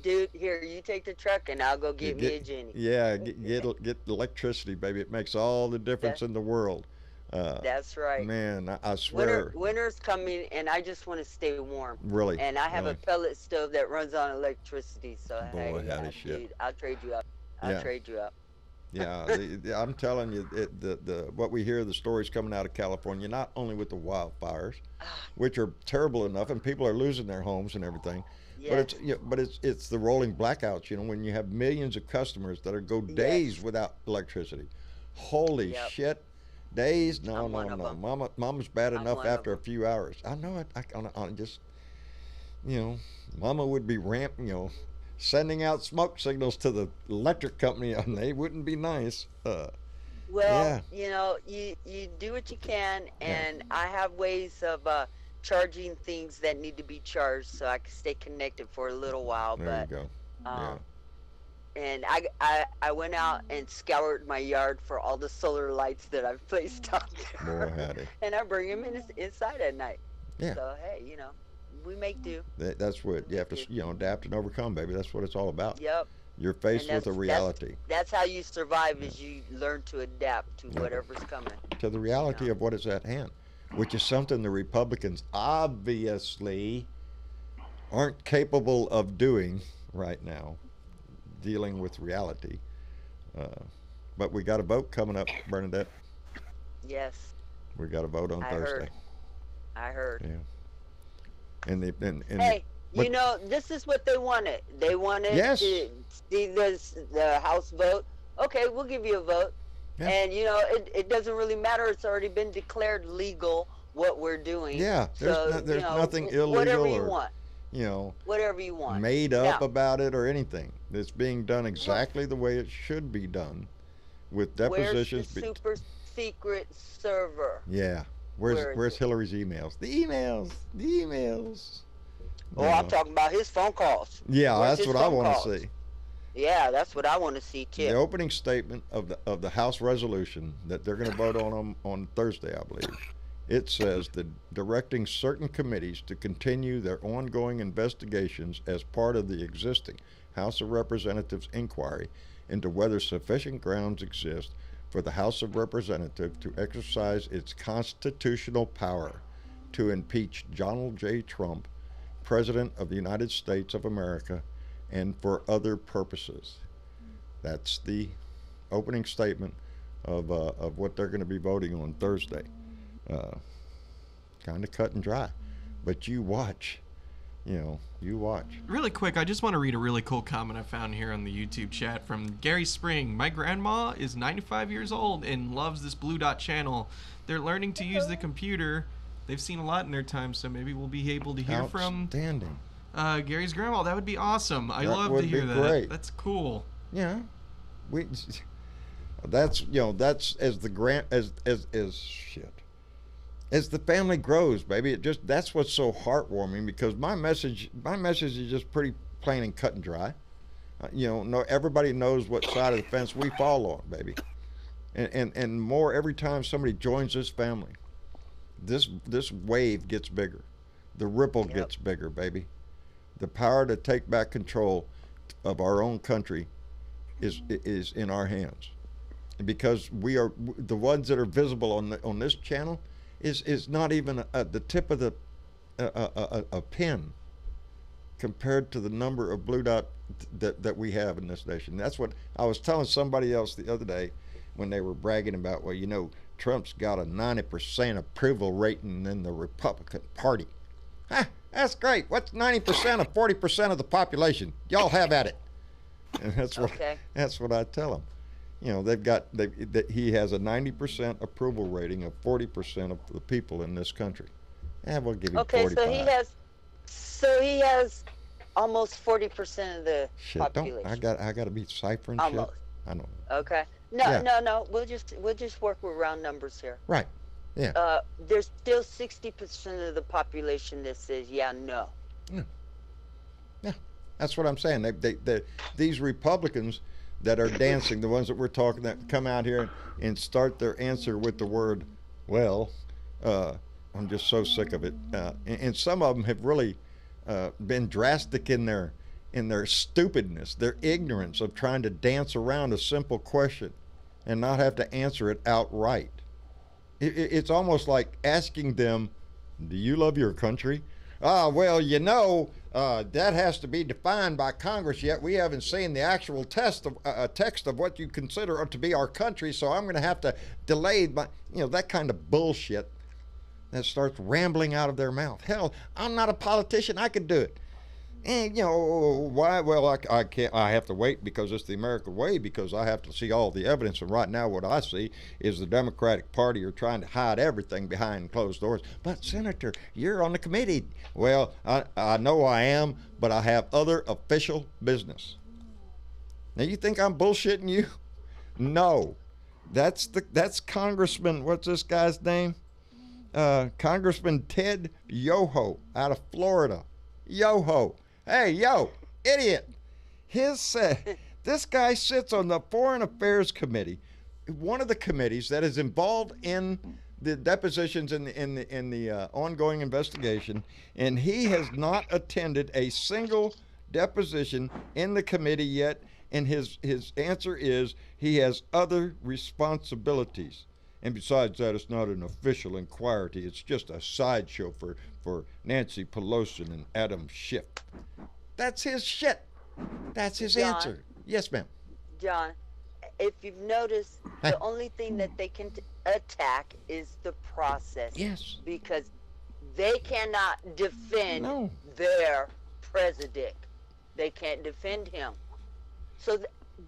Dude, here, you take the truck and I'll go get me a Jenny. Yeah, get electricity, baby. It makes all the difference in the world. That's right. Man, I swear. Winter's coming and I just want to stay warm. Really? And I have really. a pellet stove that runs on electricity. So, Boy, hey, howdy shit. dude, I'll trade you up. Yeah. Trade you up. Yeah, I'm telling you, what we hear, the stories coming out of California, not only with the wildfires, which are terrible enough, and people are losing their homes and everything, Yes. but it's the rolling blackouts. When you have millions of customers that go days without electricity. Holy shit, days? No. Mama's bad I'm enough one of after a them. few hours. I know it. I just, Mama would be sending out smoke signals to the electric company, and they wouldn't be nice. Well, you do what you can, and I have ways of charging things that need to be charged, so I can stay connected for a little while. There you go. And I went out and scoured my yard for all the solar lights that I've placed out there. Boy, howdy. And I bring them inside at night. Yeah. So hey, we make do. That's what you have to, adapt and overcome, baby. That's what it's all about. Yep. You're faced with a reality. That's how you survive, is you learn to adapt to whatever's coming. To the reality of what is at hand, which is something the Republicans obviously aren't capable of doing right now, dealing with reality. But we got a vote coming up, Bernadette. Yes. We got a vote on Thursday. I heard. Yeah. And hey, this is what they wanted. They wanted to see the House vote. Okay, we'll give you a vote. Yeah. And it doesn't really matter. It's already been declared legal what we're doing. Yeah, there's nothing illegal whatever you or want. Whatever you want. Made up about it or anything. It's being done exactly the way it should be done, with depositions. Where's the super secret server? Yeah. Where's Hillary's emails? The emails. Oh, I'm talking about his phone calls. Yeah, that's what I want to see. Yeah, that's what I want to see too. The opening statement of the House resolution that they're going to vote on Thursday, I believe. It says that directing certain committees to continue their ongoing investigations as part of the existing House of Representatives inquiry into whether sufficient grounds exist for the House of Representatives to exercise its constitutional power to impeach Donald J. Trump, President of the United States of America, and for other purposes. That's the opening statement of what they're going to be voting on Thursday. Kind of cut and dry, but you watch. You watch. Really quick, I just want to read a really cool comment I found here on the YouTube chat from Gary Spring. My grandma is 95 years old and loves this Blue Dot channel. They're learning to use the computer. They've seen a lot in their time, so maybe we'll be able to hear from Gary's grandma. That would be awesome. I love to hear that. Great. That's cool. Yeah, that's as as the family grows, baby. That's what's so heartwarming, because my message is just pretty plain and cut and dry. Everybody knows what side of the fence we fall on, baby, and more every time somebody joins this family. This wave gets bigger, the ripple gets bigger, baby. The power to take back control of our own country is in our hands, and because we are the ones that are visible on this channel. Is not even the tip of a pin compared to the number of Blue Dot that we have in this nation. That's what I was telling somebody else the other day when they were bragging about, well, you know, Trump's got a 90% approval rating in the Republican Party. Huh, that's great. What's 90% of 40% of the population? Y'all have at it. And that's what I tell them. You know, he has a 90% approval rating of 40% of the people in this country. And we'll give him 45. So he has almost 40% of the population. I got to be ciphering almost. Shit. I know. Okay. No. We'll just work with round numbers here. Right. Yeah. There's still 60% of the population that says no. Yeah. That's what I'm saying. These Republicans that are dancing, the ones that we're talking, that come out here and start their answer with the word, well, I'm just so sick of it. And some of them have really been drastic in their stupidness, their ignorance of trying to dance around a simple question and not have to answer it outright. It's almost like asking them, do you love your country? Well, you know, that has to be defined by Congress yet. We haven't seen the actual text of what you consider to be our country, so I'm going to have to delay that kind of bullshit that starts rambling out of their mouth. Hell, I'm not a politician. I could do it. And, you know, why? Well, I can't. I have to wait because it's the American way, because I have to see all the evidence. And right now what I see is the Democratic Party are trying to hide everything behind closed doors. But, Senator, you're on the committee. Well, I know I am, but I have other official business. Now, you think I'm bullshitting you? No. That's Congressman, what's this guy's name? Congressman Ted Yoho out of Florida. Yoho. Hey, yo, idiot. This guy sits on the Foreign Affairs Committee, one of the committees that is involved in the depositions in the ongoing investigation, and he has not attended a single deposition in the committee yet, and his answer is he has other responsibilities. And besides that, it's not an official inquiry. It's just a sideshow for Nancy Pelosi and Adam Schiff. That's his shit. That's his answer. Yes, ma'am. John, if you've noticed, the only thing that they can attack is the process. Yes. Because they cannot defend their president. They can't defend him. So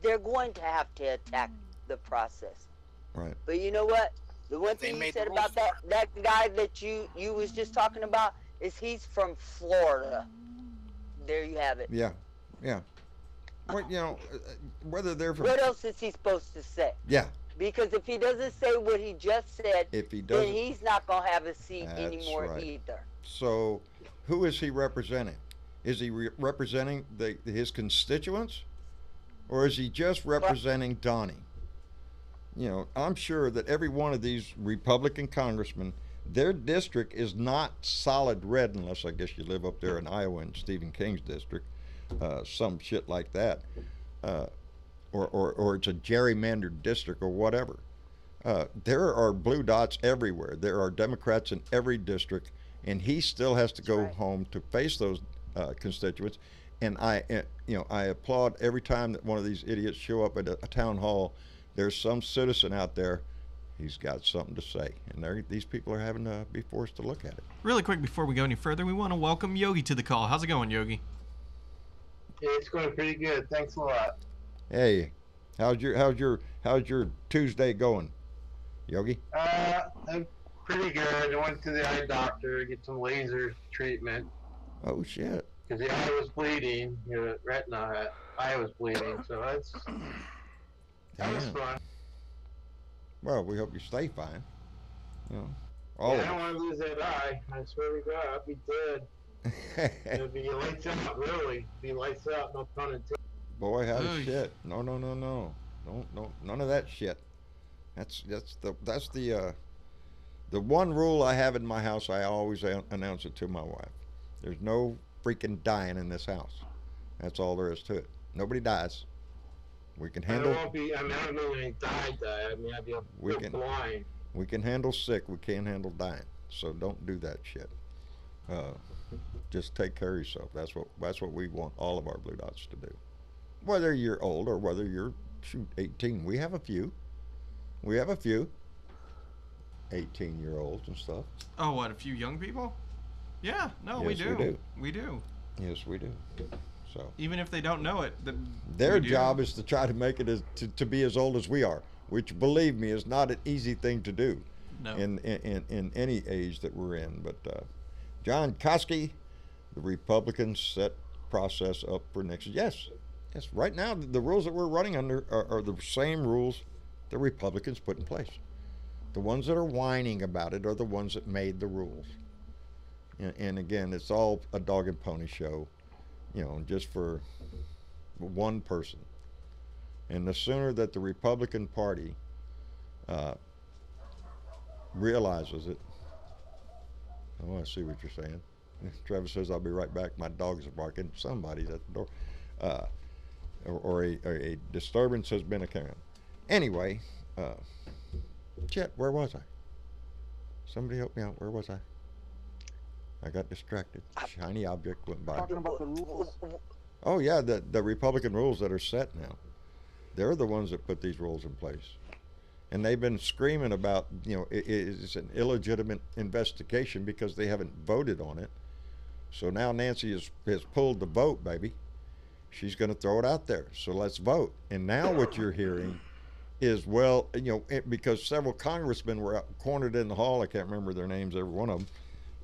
they're going to have to attack the process. Right. But you know what? The one thing you said about that guy that you was just talking about is he's from Florida. There you have it. Yeah. Well, you know, whether they're from... What else is he supposed to say? Yeah. Because if he doesn't say what he just said, then he's not going to have a seat anymore either. So who is he representing? Is he representing his constituents? Or is he just representing Donnie? You know, I'm sure that every one of these Republican congressmen, their district is not solid red, unless I guess you live up there in Iowa in Stephen King's district, some shit like that, or it's a gerrymandered district or whatever. There are blue dots everywhere. There are Democrats in every district, and he still has to go home to face those constituents. And I applaud every time that one of these idiots show up at a town hall. There's some citizen out there, he's got something to say. And these people are having to be forced to look at it. Really quick, before we go any further, we want to welcome Yogi to the call. How's it going, Yogi? Yeah, it's going pretty good. Thanks a lot. Hey, how's your Tuesday going, Yogi? I'm pretty good. I went to the eye doctor to get some laser treatment. Oh, shit. Because the eye was bleeding, retina eye was bleeding, so that was fun. Well, we hope you stay fine. You know, I don't want to lose that eye. I swear to God, I'll be dead. It'll be lights out, really. Be lights out, no pun intended. Boy, how shit. No. None of that shit. That's the one rule I have in my house. I always announce it to my wife. There's no freaking dying in this house. That's all there is to it. Nobody dies. We can handle. I don't know any die. I mean, I'd be blind. We can handle sick. We can't handle dying. So don't do that shit. Just take care of yourself. That's what we want all of our blue dots to do. whether you're old or whether you're 18. We have a few. We have a few 18-year-olds and stuff. Oh, what, a few young people? Yeah, no, Yes, we do. we do. We do. Yes, we do. So Even if they don't know it, their we do. job is to try to make it to be as old as we are, which, believe me, is not an easy thing to do. No. In any age that we're in. But John Koski, the Republicans set process up for next. Yes. Right now, the rules that we're running under are the same rules the Republicans put in place. The ones that are whining about it are the ones that made the rules. And again, it's all a dog and pony show, just for one person. And the sooner that the Republican Party realizes it. Oh, I see what you're saying. Travis says, I'll be right back. My dogs are barking. Somebody's at the door. Or a disturbance has been occurring. Anyway, Chet, where was I? Somebody help me out. Where was I? I got distracted. Shiny object went by. Talking about the rules. Oh, yeah, the Republican rules that are set now. They're the ones that put these rules in place. And they've been screaming about, it's an illegitimate investigation because they haven't voted on it. So now Nancy has pulled the vote, baby. She's going to throw it out there. So let's vote. And now what you're hearing is, well, because several congressmen were out, cornered in the hall. I can't remember their names, every one of them.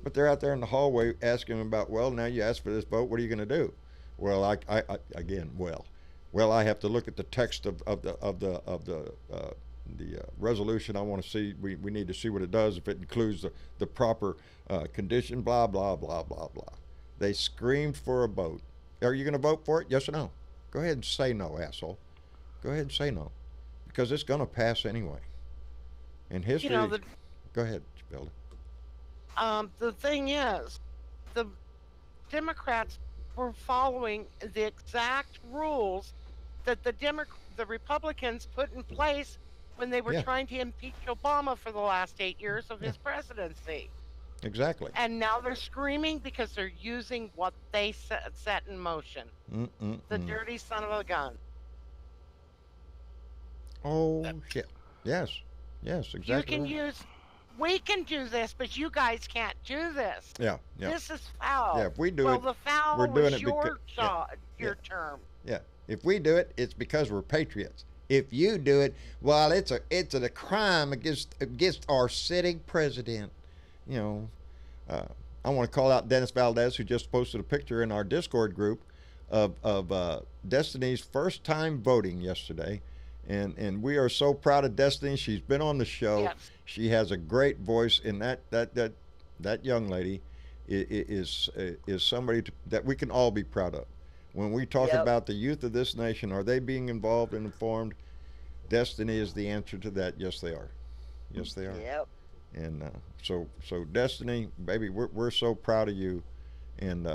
But they're out there in the hallway asking them about, well, now you asked for this vote. What are you going to do? Well, I have to look at the text of the resolution. I want to see. We need to see what it does, if it includes the proper condition. Blah blah blah blah blah. They screamed for a vote. Are you going to vote for it? Yes or no? Go ahead and say no, asshole. Go ahead and say no, because it's going to pass anyway. In history, go ahead, Spelda. The thing is, the Democrats were following the exact rules that the Republicans put in place when they were trying to impeach Obama for the last 8 years of his presidency. Exactly. And now they're screaming because they're using what they set in motion. The dirty son of a gun. Oh, shit. Yes, exactly. We can do this, but you guys can't do this. Yeah. This is foul. Yeah, if we do it, the foul we're doing it your term. Yeah, if we do it, it's because we're patriots. If you do it, well, it's a crime against our sitting president. I want to call out Dennis Valdez, who just posted a picture in our Discord group of Destiny's first time voting yesterday. And we are so proud of Destiny. She's been on the show. Yes. She has a great voice, and that young lady is somebody that we can all be proud of. When we talk about the youth of this nation, are they being involved and informed? Destiny is the answer to that. Yes, they are. Yes, they are. Yep. And so Destiny, baby, we're so proud of you. And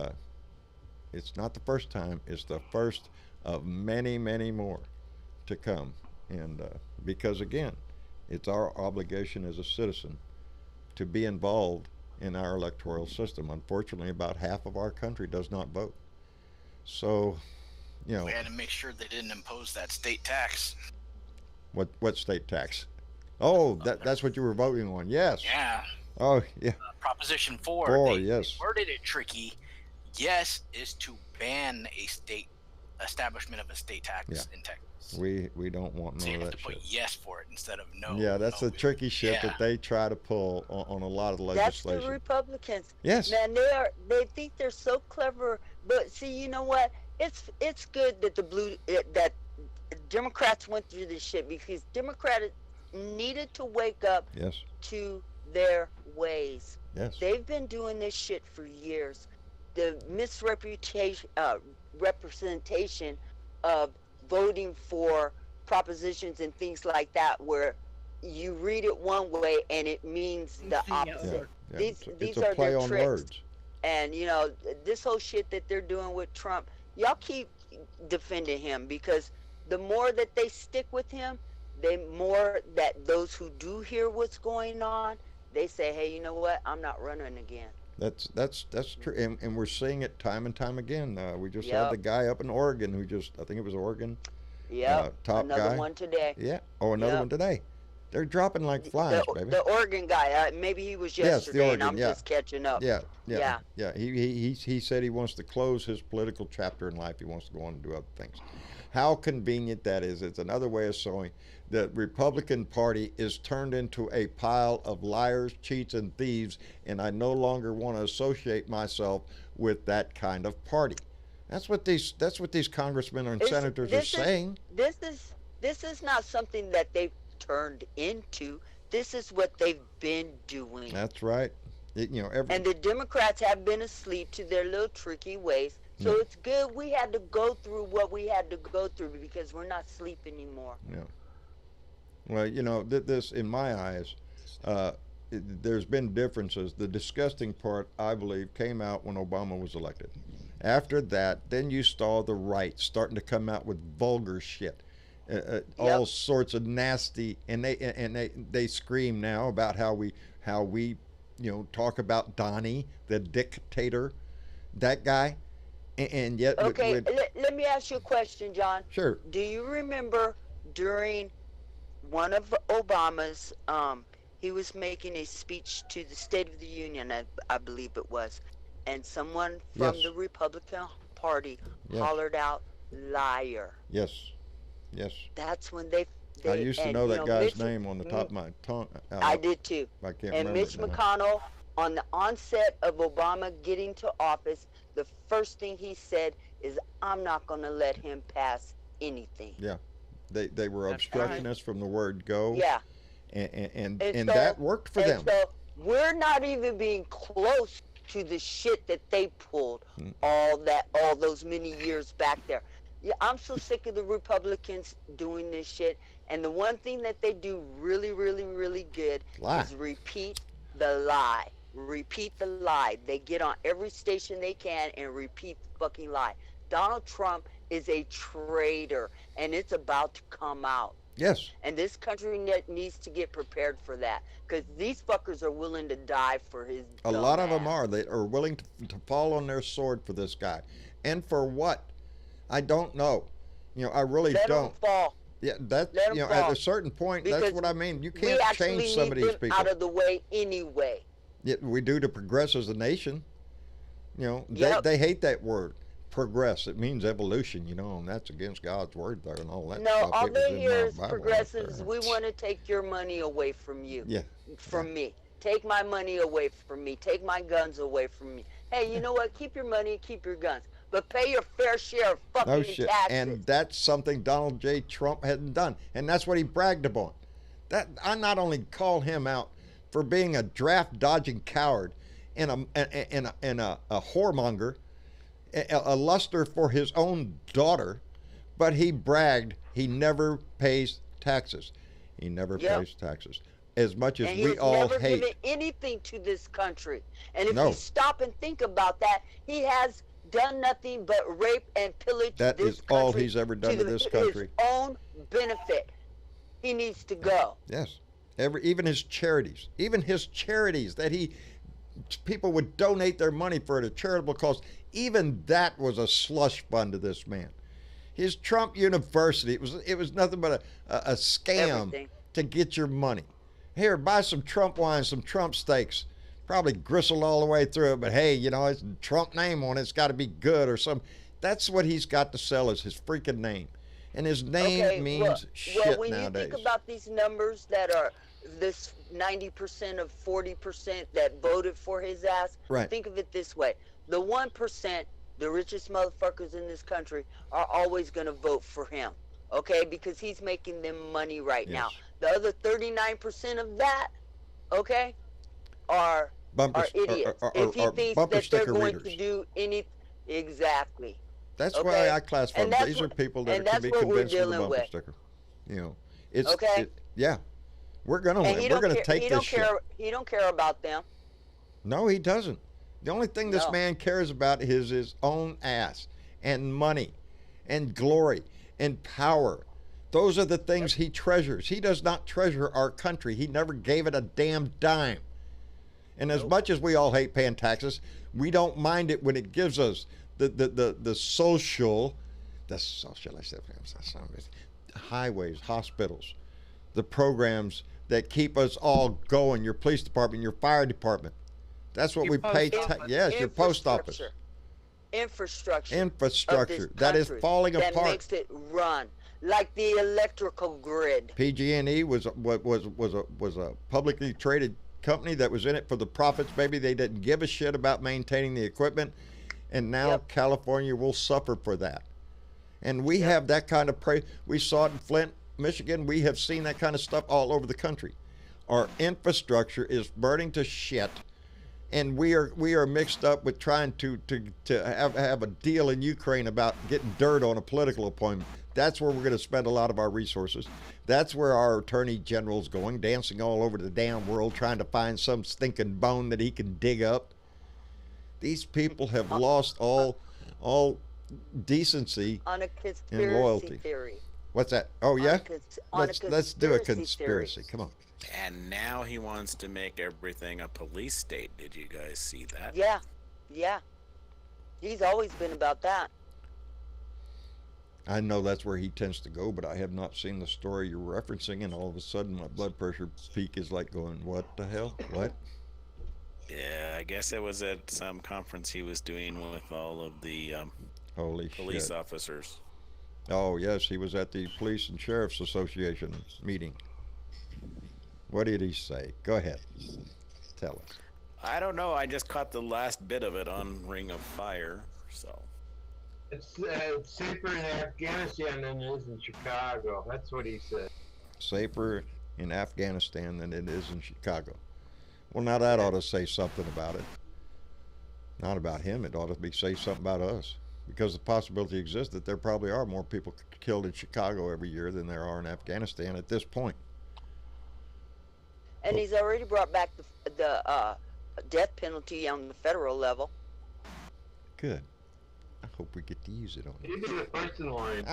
it's not the first time. It's the first of many, many more to come. And because, again, it's our obligation as a citizen to be involved in our electoral system. Unfortunately, about half of our country does not vote. So, we had to make sure they didn't impose that state tax. What state tax? Oh, that's what you were voting on. Yes. Yeah. Oh, yeah. Proposition 4. Yes. They worded it tricky. Yes is to ban a state establishment of a state tax in Texas. We don't want so none you of have that to put shit. yes for it instead of no. Yeah, that's the tricky shit that they try to pull on a lot of legislation. That's the Republicans. Yes. Man, they think they're so clever, but see, you know what? It's good that that Democrats went through this shit, because Democrats needed to wake up to their ways. Yes. They've been doing this shit for years. The representation of voting for propositions and things like that, where you read it one way and it means the opposite. Yeah. These are their on tricks. Words. And this whole shit that they're doing with Trump, y'all keep defending him, because the more that they stick with him, the more that those who do hear what's going on, they say, hey, you know what? I'm not running again. That's true, and we're seeing it time and time again. We just had Yep. the guy up in Oregon who I think it was Oregon, Yep. top Another guy. one today. Yeah. Oh, another Yep. one today. They're dropping like flies, baby. The Oregon guy. Maybe he was Yes, yesterday, the Oregon, and I'm yeah. just catching up. Yeah. Yeah. He said he wants to close his political chapter in life. He wants to go on and do other things. How convenient that is. It's another way of showing the Republican Party is turned into a pile of liars, cheats, and thieves, and I no longer want to associate myself with that kind of party. That's what these congressmen and senators are saying. This is not something that they've turned into. This is what they've been doing. That's right. And the Democrats have been asleep to their little tricky ways. So it's good we had to go through what we had to go through because we're not asleep anymore. Yeah. Well, this, in my eyes, there's been differences. The disgusting part, I believe, came out when Obama was elected. After that, then you saw the right starting to come out with vulgar shit, all sorts of nasty, and they scream now about how we talk about Donnie, the dictator, that guy. And yet, okay, let me ask you a question, John. Sure. Do you remember during one of Obama's, he was making a speech to the State of the Union, I believe it was, and someone from the Republican Party hollered out, liar. Yes. That's when they I used to know that guy's name on the top of my tongue. I did too. I can't and remember Mitch it now. McConnell, on the onset of Obama getting to office, the first thing he said is, I'm not going to let him pass anything. Yeah. They were obstructing us from the word go. Yeah. And so, that worked for them. So we're not even being close to the shit that they pulled all those many years back there. Yeah, I'm so sick of the Republicans doing this shit. And the one thing that they do really, really, really good is repeat the lie. Repeat the lie. They get on every station they can and repeat the fucking lie. Donald Trump is a traitor, and it's about to come out. Yes. And this country needs to get prepared for that, because these fuckers are willing to die for his A lot of them are. They are willing to fall on their sword for this guy. And for what? I don't know. I really Let don't. Them fall. Yeah, at a certain point, because that's what I mean. You can't change some of these people. Out of the way anyway. Yeah, we do to progress as a nation. They hate that word, progress. It means evolution, and that's against God's word there and all that. No, all they hear is progressives. We want to take your money away from you. Yeah. From me. Take my money away from me. Take my guns away from me. Hey, you know what? Keep your money, keep your guns. But pay your fair share of fucking taxes. And that's something Donald J. Trump hadn't done. And that's what he bragged upon. I not only call him out for being a draft-dodging coward and a whoremonger, a luster for his own daughter, but he bragged he never pays taxes. He never pays taxes. As much as we all never hate. given anything to this country. And if you stop and think about that, he has done nothing but rape and pillage that this is country all he's ever done to this country. His own benefit. He needs to go. Yes. Even his charities that people would donate their money for at a charitable cause. Even that was a slush fund to this man. His Trump University, it was nothing but a scam to get your money. Here, buy some Trump wine, some Trump steaks. Probably gristled all the way through it, but hey, it's a Trump name on it. It's got to be good or something. That's what he's got to sell, is his freaking name. And his name means shit Well, when nowadays. you think about these numbers that are this 90% of 40% that voted for his ass, think of it this way. The 1%, the richest motherfuckers in this country, are always going to vote for him, okay? Because he's making them money right now. The other 39% of that, okay, are idiots. If he thinks that they're going to do anything, exactly. That's why I classify them. These are people that can be convinced with a bumper sticker. We're going to win. We're going to take this shit. He don't care about them. No, he doesn't. The only thing this man cares about is his own ass and money and glory and power. Those are the things he treasures. He does not treasure our country. He never gave it a damn dime. And as much as we all hate paying taxes, we don't mind it when it gives us the social, highways, hospitals, the programs that keep us all going, your police department, your fire department. That's what we pay. Yes, your post office. Infrastructure. That is falling apart. That makes it run like the electrical grid. PG&E was a publicly traded company that was in it for the profits. Maybe they didn't give a shit about maintaining the equipment, and now California will suffer for that. And we have that kind of we saw it in Flint, Michigan. We have seen that kind of stuff all over the country. Our infrastructure is burning to shit, and we are mixed up with trying to have a deal in Ukraine about getting dirt on a political appointment. That's where we're going to spend a lot of our resources. That's where our attorney general's going, dancing all over the damn world, trying to find some stinking bone that he can dig up. These people have lost all decency on a conspiracy and loyalty. Theory. What's that? Oh yeah, let's do a conspiracy. Come on. And now he wants to make everything a police state. Did you guys see that? Yeah. He's always been about that. I know that's where he tends to go, but I have not seen the story you're referencing, and all of a sudden my blood pressure peak is like going, what the hell? What? Yeah, I guess it was at some conference he was doing with all of the police officers. Oh, yes, he was at the Police and Sheriff's Association meeting. What did he say? Go ahead. Tell us. I don't know. I just caught the last bit of it on Ring of Fire, so... It's safer in Afghanistan than it is in Chicago. That's what he said. Safer in Afghanistan than it is in Chicago. Well, now that ought to say something about it. Not about him. It ought to say something about us. Because the possibility exists that there probably are more people killed in Chicago every year than there are in Afghanistan at this point. And he's already brought back the death penalty on the federal level. Good. I hope we get to use it on it. He'd be the first in line.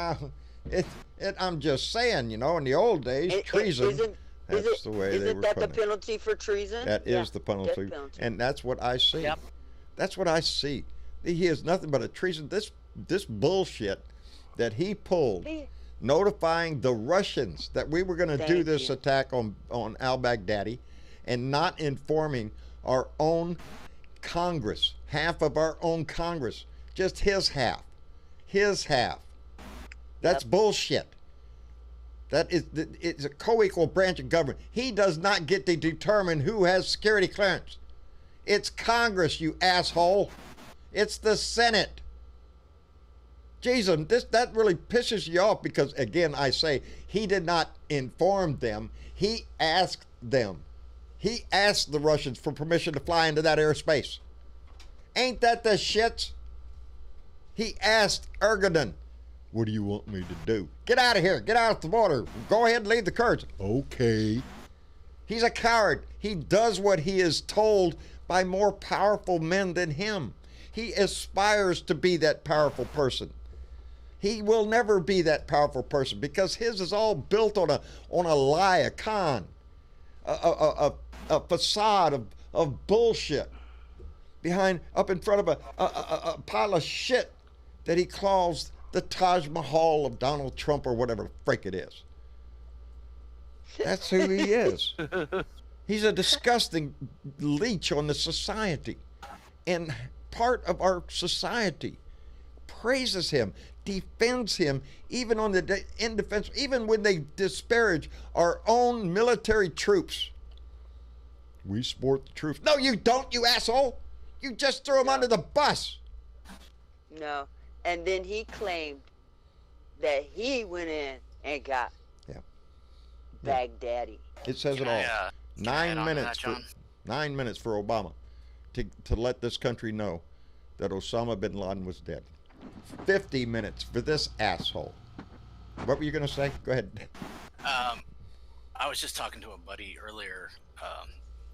I'm just saying, in the old days, treason, that's the way they were. Isn't that the penalty for treason? That is the penalty. And that's what I see. Yep. That's what I see. He is nothing but a treason. This bullshit that he pulled, notifying the Russians that we were going to do this attack on al-Baghdadi, and not informing our own Congress, half of our own Congress, just his half. That's bullshit. It's a co-equal branch of government. He does not get to determine who has security clearance. It's Congress, you asshole. It's the Senate. Jesus, that really pisses you off because, again, I say, he did not inform them. He asked them. He asked the Russians for permission to fly into that airspace. Ain't that the shits? He asked Erdogan, what do you want me to do? Get out of here. Get out of the border. Go ahead and leave the Kurds. Okay. He's a coward. He does what he is told by more powerful men than him. He aspires to be that powerful person. He will never be that powerful person because his is all built on a lie, a con, a facade of bullshit up in front of a pile of shit that he calls the Taj Mahal of Donald Trump or whatever the frick it is. That's who he is. He's a disgusting leech on the society. And part of our society praises him, defends him, even in defense, even when they disparage our own military troops. We support the troops. No, you don't, you asshole. You just threw him under the bus. No. And then he claimed that he went in and got Baghdadi. It says it all. 9 minutes. 9 minutes for Obama to let this country know that Osama bin Laden was dead. 50 minutes for this asshole. What were you going to say? Go ahead. I was just talking to a buddy earlier. I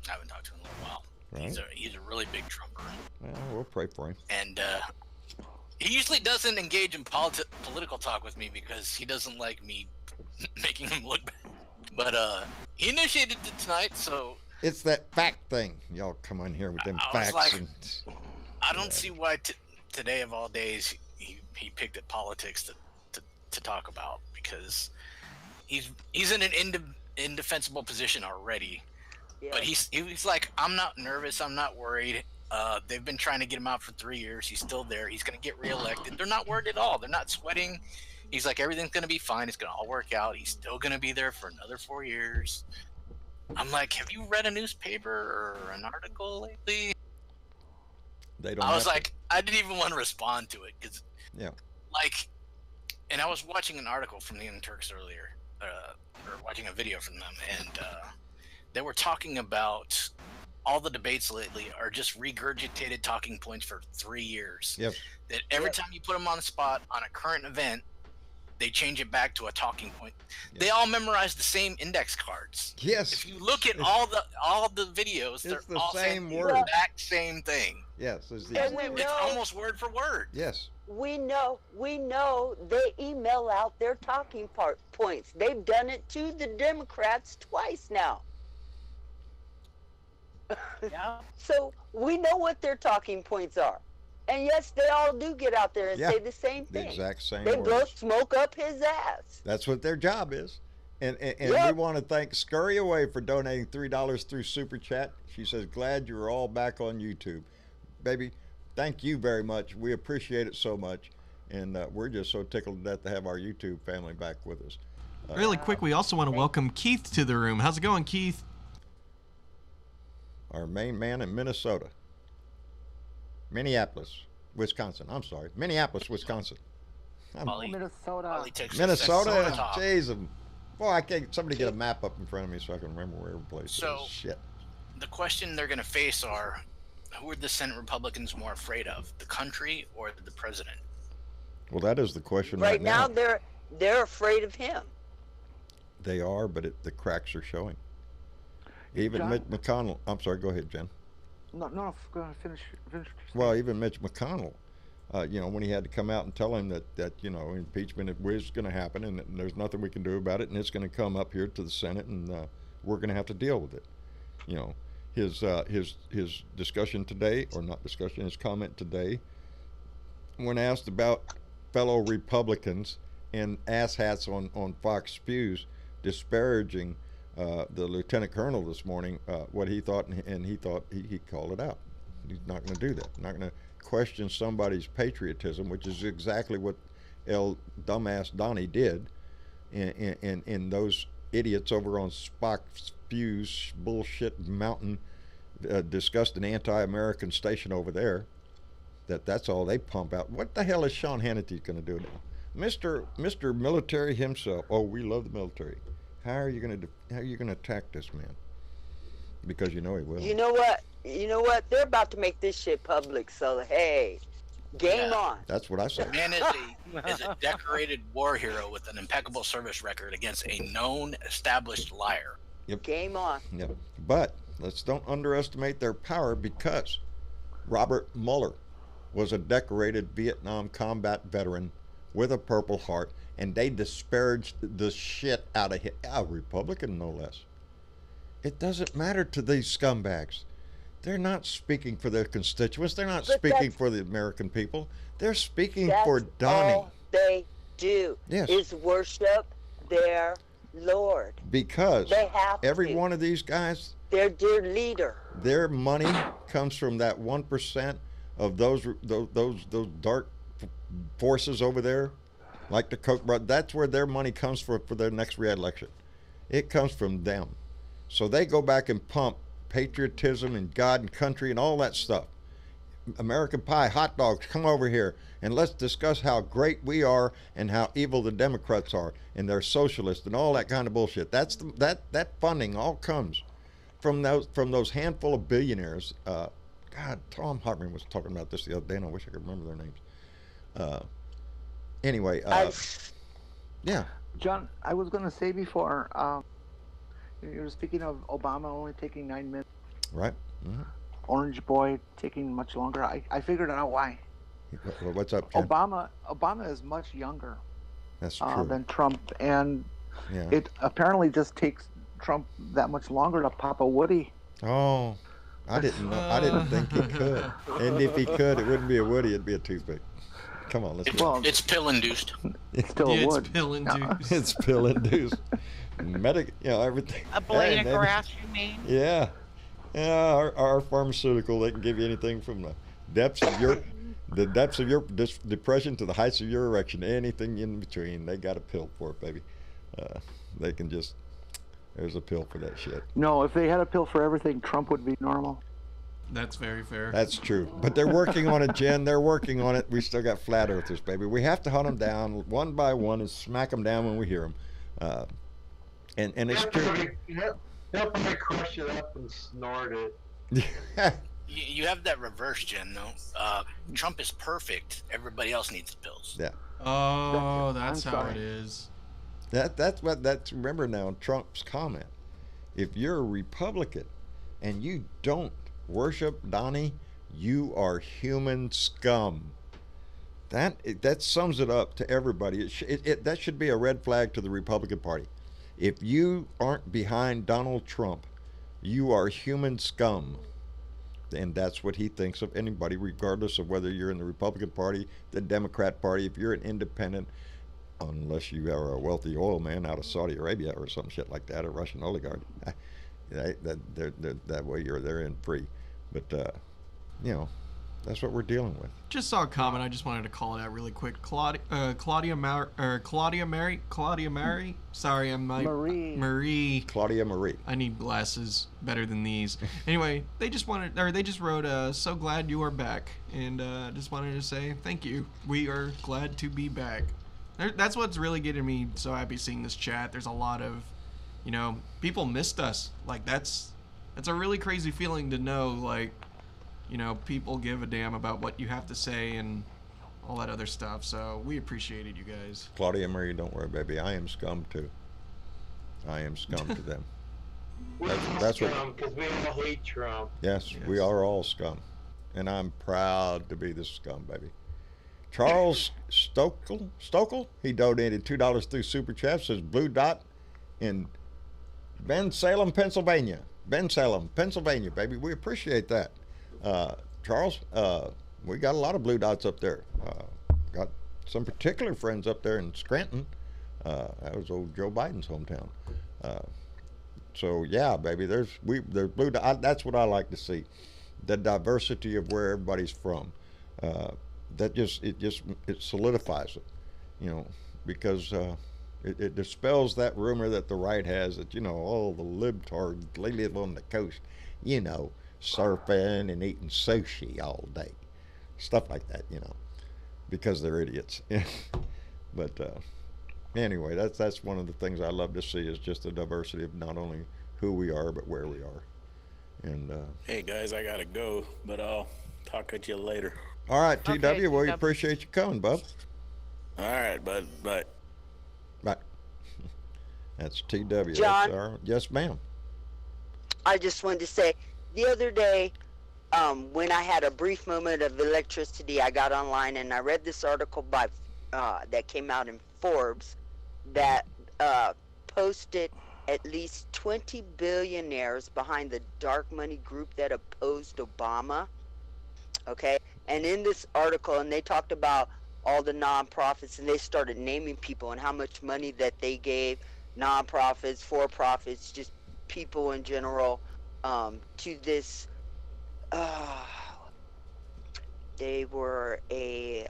haven't talked to him in a little while. Right. He's a really big Trumper. Well, we'll pray for him. And he usually doesn't engage in political talk with me because he doesn't like me making him look bad. But he initiated it tonight, so It's that fact thing. Y'all come on here with them facts. I don't see why today of all days he picked at politics to talk about, because he's in an indefensible position already. Yeah. But he's like, I'm not nervous. I'm not worried. They've been trying to get him out for 3 years. He's still there. He's going to get reelected. They're not worried at all. They're not sweating. He's like, everything's going to be fine. It's going to all work out. He's still going to be there for another 4 years. I'm like, have you read a newspaper or an article lately? I was like, I didn't even want to respond to it because, and I was watching an article from the Young Turks earlier, or watching a video from them, and they were talking about all the debates lately are just regurgitated talking points for 3 years. Yep. That every time you put them on the spot on a current event, they change it back to a talking point. Yes. They all memorize the same index cards. Yes. If you look at all the videos, they're the all same saying word. the exact same thing. Yes. It's almost word for word. Yes. We know they email out their talking points. They've done it to the Democrats twice now. Yeah. So we know what their talking points are. And yes, they all do get out there and say the same thing. The exact same They words. blow smoke up his ass. That's what their job is. And we want to thank Scurry Away for donating $3 through Super Chat. She says, glad you're all back on YouTube. Baby, thank you very much. We appreciate it so much. And we're just so tickled to death to have our YouTube family back with us. Really quick, we also want to welcome Keith to the room. How's it going, Keith? Our main man in Minnesota. Minneapolis, Wisconsin. I'm sorry. Minneapolis, Wisconsin. Minnesota. Minnesota. Jeez. Boy, I can't. Somebody get a map up in front of me so I can remember where every place is. Shit. The question they're going to face are, who are the Senate Republicans more afraid of, the country or the president? Well, that is the question right now. They're afraid of him. They are, but the cracks are showing. Even Mitch McConnell. I'm sorry. Go ahead, Jen. No, go ahead, finish. Well, even Mitch McConnell, when he had to come out and tell him that impeachment was going to happen and there's nothing we can do about it and it's going to come up here to the Senate and we're going to have to deal with it. His discussion today, or not discussion, his comment today, when asked about fellow Republicans and asshats on Fox Spews disparaging the lieutenant colonel this morning, what he thought, and he thought he called it out. He's not going to do that. Not going to question somebody's patriotism, which is exactly what dumbass Donnie did, and those idiots over on Fox Spews bullshit mountain discussed an anti-American station over there. That's all they pump out. What the hell is Sean Hannity going to do now? Mr. Military himself. Oh, we love the military. How are you going to attack this man? Because you know he will. You know what? They're about to make this shit public. So hey, game on. That's what I say. The man is a decorated war hero with an impeccable service record against a known established liar. Yep. Game on. Yep. But let's don't underestimate their power, because Robert Mueller was a decorated Vietnam combat veteran with a Purple Heart, and they disparaged the shit out of him. A Republican, no less. It doesn't matter to these scumbags. They're not speaking for their constituents. They're not speaking for the American people. They're speaking for Donnie. All they do is worship their Lord. Because they have every one of these guys, they're their leader. Their money comes from that 1% of those dark forces over there, like the Koch brothers. That's where their money comes for their next re-election. It comes from them. So they go back and pump patriotism and God and country and all that stuff. American pie, hot dogs, come over here and let's discuss how great we are and how evil the Democrats are and they're socialists and all that kind of bullshit. That funding all comes from those handful of billionaires. God, Tom Hartman was talking about this the other day, and I wish I could remember their names. Anyway, yeah. John, I was going to say before, you were speaking of Obama only taking 9 minutes. Right. Mm-hmm. Orange Boy taking much longer. I figured out why. Well, what's up, Ken? Obama is much younger. That's true. Than Trump, and it apparently just takes Trump that much longer to pop a Woody. Oh, I didn't know. I didn't think he could. And if he could, it wouldn't be a woody. It'd be a toothpick. Come on, let's go. It's pill induced. It's still a wood. It's pill induced. It's pill induced. Everything. A blade of grass, you mean? Yeah. Yeah, our pharmaceutical, they can give you anything from the depths of your depression to the heights of your erection, anything in between. They got a pill for it, baby. They can just, there's a pill for that shit. No, if they had a pill for everything, Trump would be normal. That's very fair. That's true. But they're working on it, Jen. They're working on it. We still got flat earthers, baby. We have to hunt them down one by one and smack them down when we hear them. And it's true. They'll probably crush it up and snort it. You have that reverse, Jen, though. Trump is perfect. Everybody else needs the pills. Yeah. Oh, that's how it is. That's remember now Trump's comment. If you're a Republican and you don't worship Donnie, you are human scum. That sums it up to everybody. That should be a red flag to the Republican Party. If you aren't behind Donald Trump, you are human scum. And that's what he thinks of anybody, regardless of whether you're in the Republican Party, the Democrat Party. If you're an independent, unless you are a wealthy oil man out of Saudi Arabia or some shit like that, a Russian oligarch, that way they're in free. But that's what we're dealing with. Just saw a comment. I just wanted to call it out really quick. Claudia Mary. Sorry, I'm Marie. Claudia Marie. I need glasses better than these. Anyway, they just wrote, "So glad you are back," and just wanted to say thank you. We are glad to be back. That's what's really getting me so happy seeing this chat. There's a lot of, people missed us. Like that's a really crazy feeling to know. Like, people give a damn about what you have to say and all that other stuff. So we appreciated you guys. Claudia Marie, don't worry, baby. I am scum too. I am scum to them. That's what. Because we all hate Trump. Yes, we are all scum, and I'm proud to be the scum, baby. Charles Stokel, he donated $2 through Super Chat. Says Blue Dot in Bensalem, Pennsylvania. Bensalem, Pennsylvania, baby. We appreciate that. Charles, we got a lot of blue dots up there. Got some particular friends up there in Scranton. That was old Joe Biden's hometown. So yeah, baby, there's blue dots. That's what I like to see, the diversity of where everybody's from. It solidifies it, because it dispels that rumor that the right has that the libtards, they live on the coast, surfing and eating sushi all day, stuff like that, because they're idiots. But anyway, that's one of the things I love to see is just the diversity of not only who we are but where we are. And hey guys, I gotta go, but I'll talk at you later. All right, TW. Okay, Well, we appreciate you coming, bub. All right, bud. Bye. Bye. That's TW. John? Yes, ma'am. I just wanted to say, the other day, when I had a brief moment of electricity, I got online and I read this article that came out in Forbes that posted at least 20 billionaires behind the dark money group that opposed Obama. Okay? And in this article, and they talked about all the nonprofits, and they started naming people and how much money that they gave nonprofits, for-profits, just people in general, to this. They were a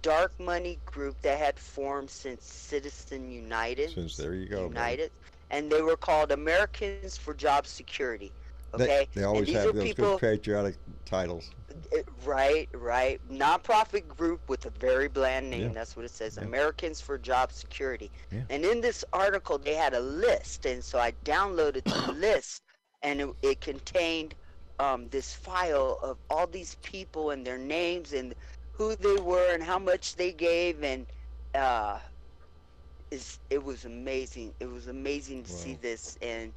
dark money group that had formed since Citizen United. Since there you go. United, and they were called Americans for Job Security. Okay, they always have those good patriotic titles. Right. Nonprofit group with a very bland name. Yeah. That's what it says. Yeah. Americans for Job Security. Yeah. And in this article, they had a list, and so I downloaded the list, and it contained this file of all these people and their names and who they were and how much they gave, and it was amazing. It was amazing to see this, and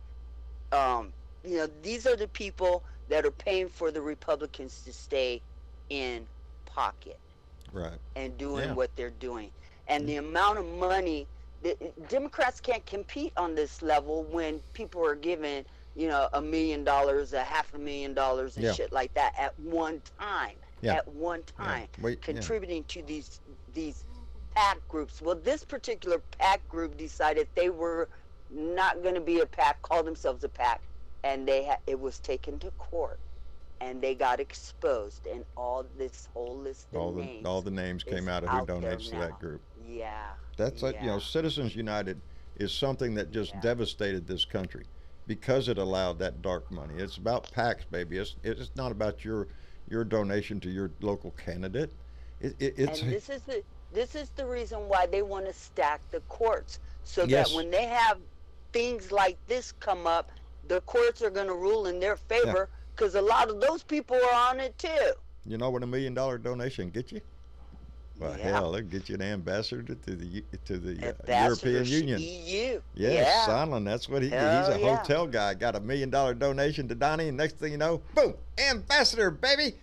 these are the people that are paying for the Republicans to stay in pocket, right, and doing what they're doing, and the amount of money Democrats can't compete on this level when people are given, $1 million, $500,000, and shit like that at one time. At one time, contributing to these PAC groups. Well, this particular PAC group decided they were not going to be a PAC, called themselves a PAC, and it was taken to court, and they got exposed, and all this whole list of names. All the names came out of who donates to that group. Yeah. That's like, Citizens United is something that just devastated this country because it allowed that dark money. It's about PACs, baby. It's not about your donation to your local candidate. It's and this is the reason why they want to stack the courts, so that when they have things like this come up, the courts are going to rule in their favor, because a lot of those people are on it too. You know what $1 million donation get you? Well, hell, it'll get you an ambassador to the European Union. EU. Yes, Sondland, that's what he's a hotel guy. Got $1 million donation to Donnie, and next thing you know, boom, ambassador, baby.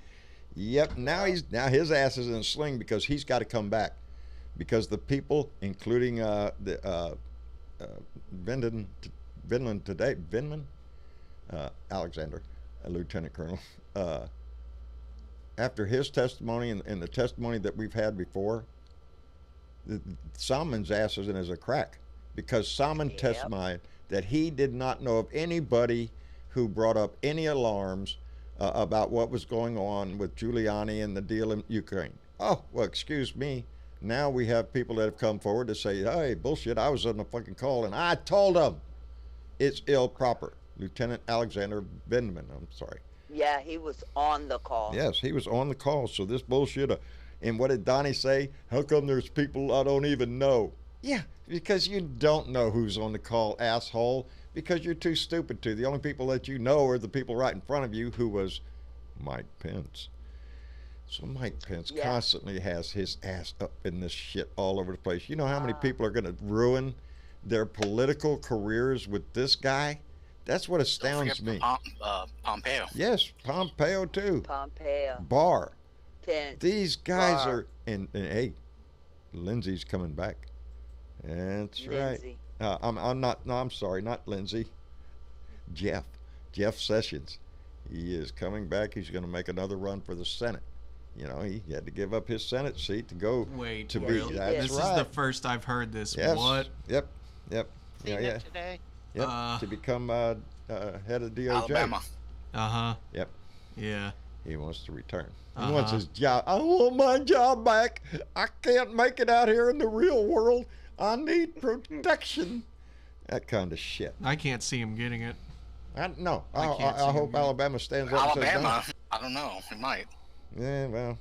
Yep, now his ass is in a sling because he's got to come back, because the people, including Alexander, a lieutenant colonel, after his testimony and the testimony that we've had before, Salmon's ass is in as a crack, because Salmon testified that he did not know of anybody who brought up any alarms about what was going on with Giuliani and the deal in Ukraine. Oh, well, excuse me. Now we have people that have come forward to say, hey, bullshit, I was on the fucking call, and I told them it's improper. Lieutenant Alexander Benjamin, I'm sorry. Yeah, he was on the call. Yes, he was on the call. So this bullshit. And what did Donnie say? How come there's people I don't even know? Yeah, because you don't know who's on the call, asshole. Because you're too stupid to. The only people that you know are the people right in front of you, who was Mike Pence. So Mike Pence constantly has his ass up in this shit all over the place. You know how many people are going to ruin their political careers with this guy? That's what astounds me. Pompeo. Yes, Pompeo too. Pompeo. Barr. Pence. These guys are, and hey, Lindsay's coming back. That's Lindsay. right. I'm sorry, not Lindsay. Jeff Sessions. He is coming back. He's going to make another run for the Senate. You know, he had to give up his Senate seat to go to be. That's this right. is the first I've heard this. Yes. What? Yep. Seen today. Yep. To become head of DOJ. Alabama. Yep. Yeah. He wants to return. He wants his job. I want my job back. I can't make it out here in the real world. I need protection. That kind of shit. I can't see him getting it. I hope Alabama stands up. Alabama. I don't know. It might. Yeah, well,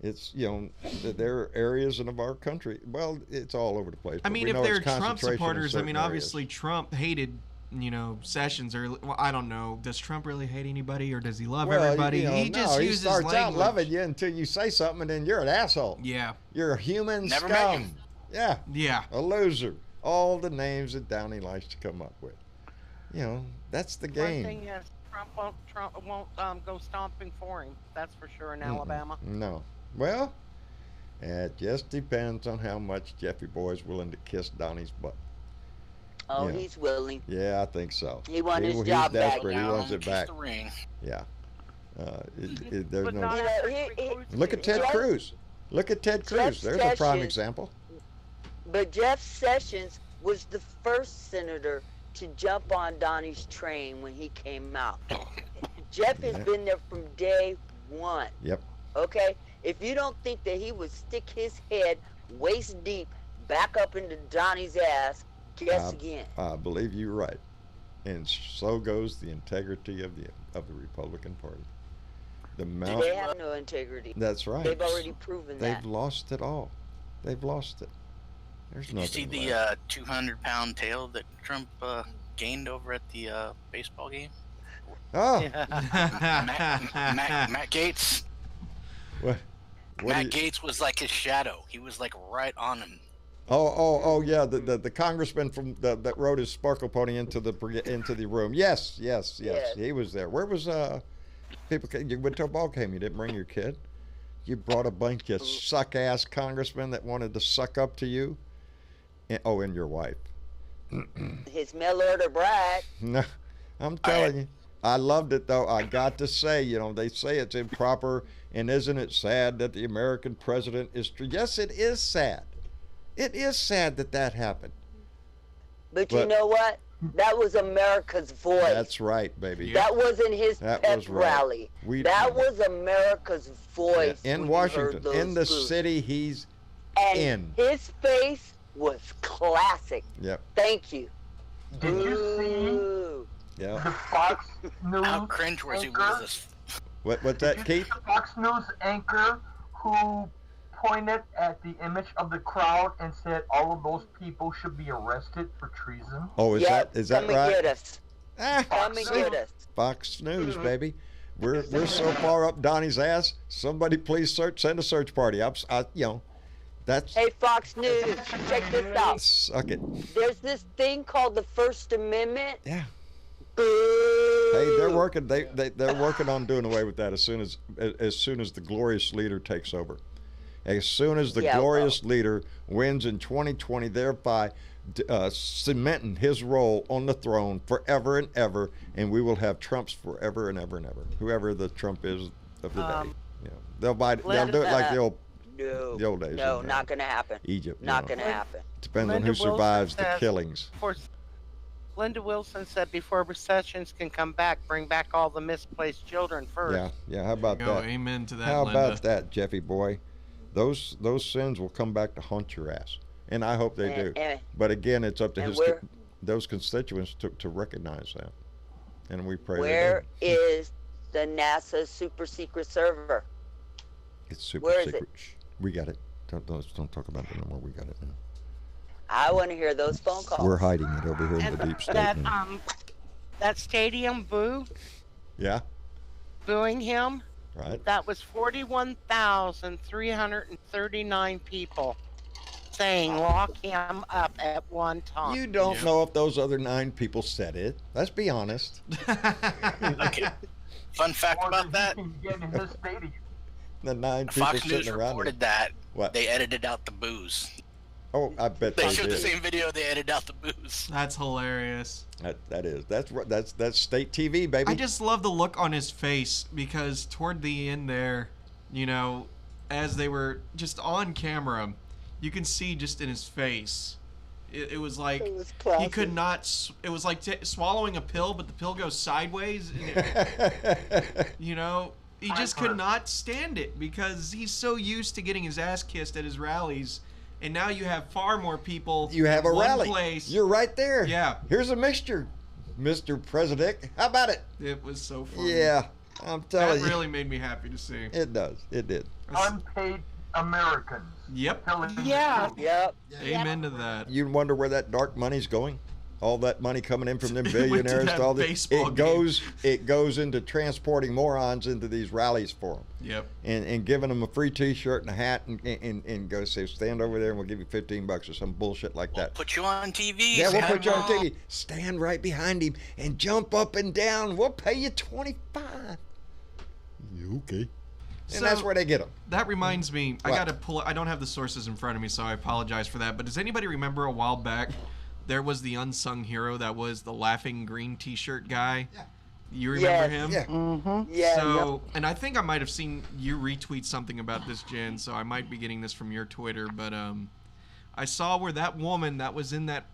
it's, there are areas of our country. Well, it's all over the place. I mean, if they're Trump supporters, I mean, obviously Trump hated, Sessions, or I don't know. Does Trump really hate anybody, or does he love everybody? He just uses starts language. out loving you until you say something, and then you're an asshole. Yeah. You're a human Never scum. met him. Yeah. Yeah. A loser. All the names that Downey likes to come up with. That's the game. One thing is, Trump won't go stomping for him. That's for sure in Alabama. No. Well, it just depends on how much Jeffy Boy's willing to kiss Donnie's butt. Oh, he's willing. Yeah, I think so. He wants his job back. He wants it back. The ring. Yeah. There's But no. not Look at Ted Cruz. Look at Ted Cruz. There's a prime example. But Jeff Sessions was the first senator to jump on Donnie's train when he came out. Jeff has been there from day one. Yep. Okay? If you don't think that he would stick his head waist deep back up into Donnie's ass, guess again. I believe you're right. And so goes the integrity of the Republican Party. They have no integrity. That's right. They've already proven that. They've lost it all. They've lost it. There's nothing. Did you see the 200-pound tail that Trump gained over at the baseball game? Oh. Matt Gaetz. What? Matt Gaetz was like his shadow. He was like right on him. Oh, yeah. The congressman from that rode his sparkle pony into the room. Yes. He was there. Where was people? You went to a ball game. You didn't bring your kid. You brought a bunch of suck ass congressmen that wanted to suck up to you. And your wife. His mail order bride. No, I'm telling you. I loved it, though. I got to say, they say it's improper, and isn't it sad that the American president is... Yes, it is sad. It is sad that happened. But you know what? That was America's voice. That's right, baby. That wasn't his pep rally. That was America's voice. In Washington, in the city he's in. His face was classic. Yep. Thank you. Did you see the Fox News How cringeworthy was this? What's that, Keith? The Fox News anchor who pointed at the image of the crowd and said all of those people should be arrested for treason? Oh, is that right? Come and get us. Come and get us. Fox News, baby. We're so far up Donnie's ass. Somebody please send a search party. That's. Hey, Fox News, check this out. Suck it. There's this thing called the First Amendment. Yeah. Boo. Hey, they're working. They're working on doing away with that as soon as the glorious leader takes over. As soon as the glorious leader wins in 2020, thereby cementing his role on the throne forever and ever, and we will have Trumps forever and ever and ever. Whoever the Trump is of the day, they'll do it like the old days. No, not gonna happen. Egypt. Not gonna happen. Depends on who survives the killings. Linda Wilson said before recessions can come back, bring back all the misplaced children first. Yeah. How about that? Amen to that. How Linda. about that, Jeffy boy? Those sins will come back to haunt your ass, and I hope they do. But again, it's up to those constituents to recognize that, and we pray. Where is the NASA super secret server? It's super secret. Shh, we got it. Don't talk about it no more. We got it now. I want to hear those phone calls. We're hiding it over here in the deep state. That stadium boo. Yeah. Booing him. Right. That was 41,339 people saying lock him up at one time. You don't know if those other 9 people said it. Let's be honest. Okay. Fun fact about that. The 9 people Fox sitting News around reported that What? they edited out the booze. Oh, I bet They they showed did. the same video. They edited out the booze. That's hilarious. That's state TV, baby. I just love the look on his face because toward the end there, as they were just on camera, you can see just in his face. It was like he could not. It was like swallowing a pill, but the pill goes sideways. He just could not stand it because he's so used to getting his ass kissed at his rallies. And now you have far more people. You have a rally. Place. You're right there. Yeah. Here's a mixture, Mr. President. How about it? It was so funny. Yeah, I'm telling you. That really made me happy to see. It does. It did. Unpaid Americans. Yep. Yeah. Yep. Amen to that. You wonder where that dark money's going? All that money coming in from them billionaires to all this. it goes into transporting morons into these rallies for them. Yep. And giving them a free T-shirt and a hat and go say stand over there and we'll give you $15 or some bullshit like that. Put you on TV. Yeah, we'll put you on TV. Stand right behind him and jump up and down. We'll pay you $25. You okay? And that's where they get them. That reminds me, I got to pull. I don't have the sources in front of me, so I apologize for that. But does anybody remember a while back? There was the unsung hero that was the laughing green T-shirt guy. Yeah. You remember him? Yeah. Mm-hmm. Yeah. So, and I think I might have seen you retweet something about this, Jen. So I might be getting this from your Twitter. But I saw where that woman that was in that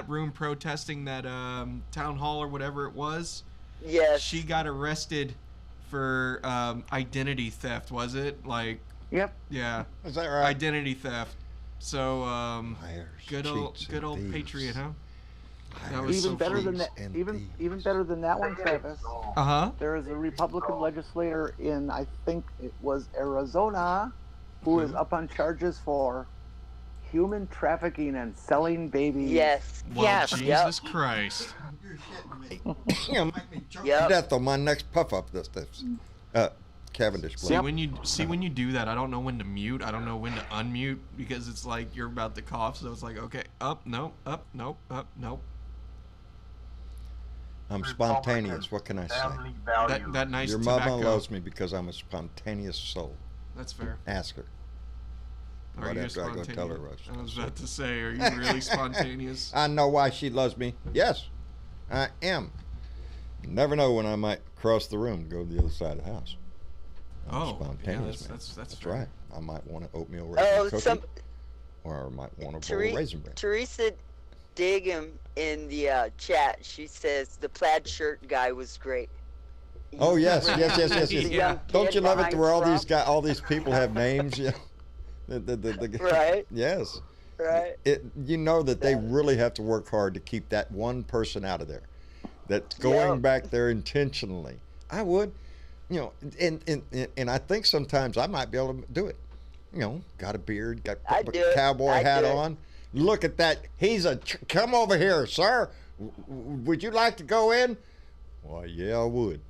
room protesting that town hall or whatever it was. Yes. She got arrested for identity theft. Was it like? Yep. Yeah. Is that right? Identity theft. So, Liars, good old thieves. Patriot, huh? That Even so better funny. than that. Even better than that one, Travis. There is a Republican legislator in, I think it was Arizona, who is up on charges for human trafficking and selling babies. Yes. Well, Yes. Jesus Christ. You'll make me choke to death on my next puff up. This. Cavendish. See when you do that, I don't know when to mute. I don't know when to unmute because it's like you're about to cough. So it's like, okay, up, nope, nope. I'm spontaneous. What can I say? That nice Your tobacco. mama loves me because I'm a spontaneous soul. That's fair. Ask her. Are you after I go tell her I was about to say, are you really spontaneous? I know why she loves me. Yes, I am. You never know when I might cross the room and go to the other side of the house. I'm spontaneous, man. That's right. I might want an oatmeal raisin cookie, or I might want a bowl of raisin bread. Teresa Diggum in the chat, she says the plaid shirt guy was great. Oh yes. Yeah. Don't you love it where all these people have names? Yeah. Right. Yes. Right. You know that they really have to work hard to keep that one person out of there. That's going back there intentionally. I would, and I think sometimes I might be able to do it. Got a beard, got a cowboy hat on. Look at that. Come over here, sir. Would you like to go in? Well, yeah, I would.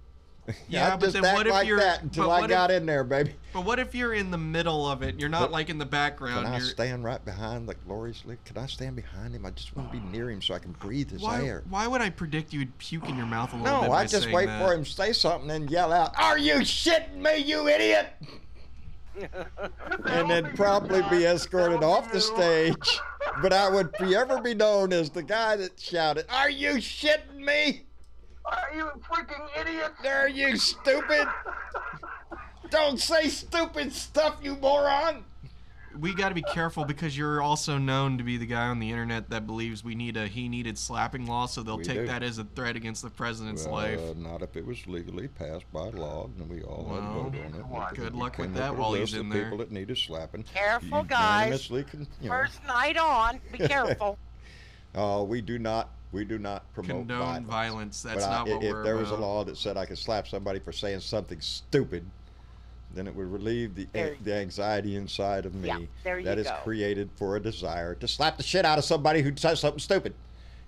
Yeah, but then what if you're until I got in there, baby. But what if you're in the middle of it? You're not like in the background. Can I stand right behind, like gloriously? Can I stand behind him? I just want to be near him so I can breathe his air. Why would I predict you would puke in your mouth a little bit? No, I just wait for him to say something and yell out, "Are you shitting me, you idiot?" And then probably be escorted off the stage. But I would ever be known as the guy that shouted, "Are you shitting me? Are you freaking idiot? Are you stupid? Don't say stupid stuff, you moron." We got to be careful because you're also known to be the guy on the internet that believes we need a he needed slapping law, so they'll take that as a threat against the president's life. Not if it was legally passed by law and we all had a vote on it. Good luck with that while he's in there. People that needed slapping. Careful, guys. First night on. Be careful. We do not promote violence. That's not what we're about. If there was a law that said I could slap somebody for saying something stupid, then it would relieve the anxiety inside of me that is created for a desire to slap the shit out of somebody who says something stupid.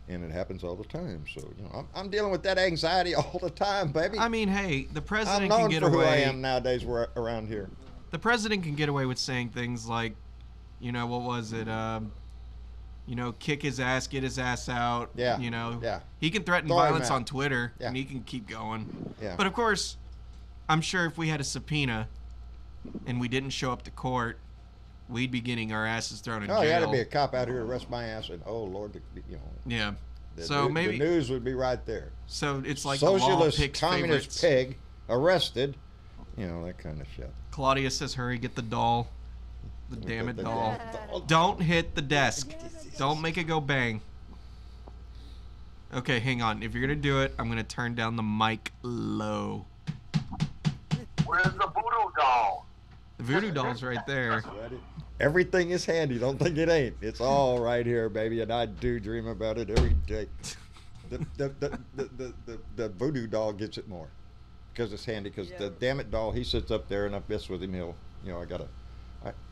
And it happens all the time. So, I'm dealing with that anxiety all the time, baby. I mean, hey, the president I'm can get known for away. who I am nowadays around here. The president can get away with saying things like, what was it? Kick his ass, get his ass out. Yeah. He can threaten violence on Twitter, and he can keep going. Yeah. But of course, I'm sure if we had a subpoena and we didn't show up to court, we'd be getting our asses thrown in jail. Oh, you had to be a cop out here to arrest my ass, and oh Lord, Yeah. Maybe the news would be right there. So it's like socialist, the law picks communist favorites. pig arrested, that kind of shit. Claudia says, "Hurry, get the doll." The damn it doll. Don't hit the desk. Don't make it go bang. Okay, hang on. If you're going to do it, I'm going to turn down the mic low. Where's the voodoo doll? The voodoo doll's right there. Everything is handy. Don't think it ain't. It's all right here, baby, and I do dream about it every day. The voodoo doll gets it more because it's handy. Because the damn it doll, he sits up there and I mess with him.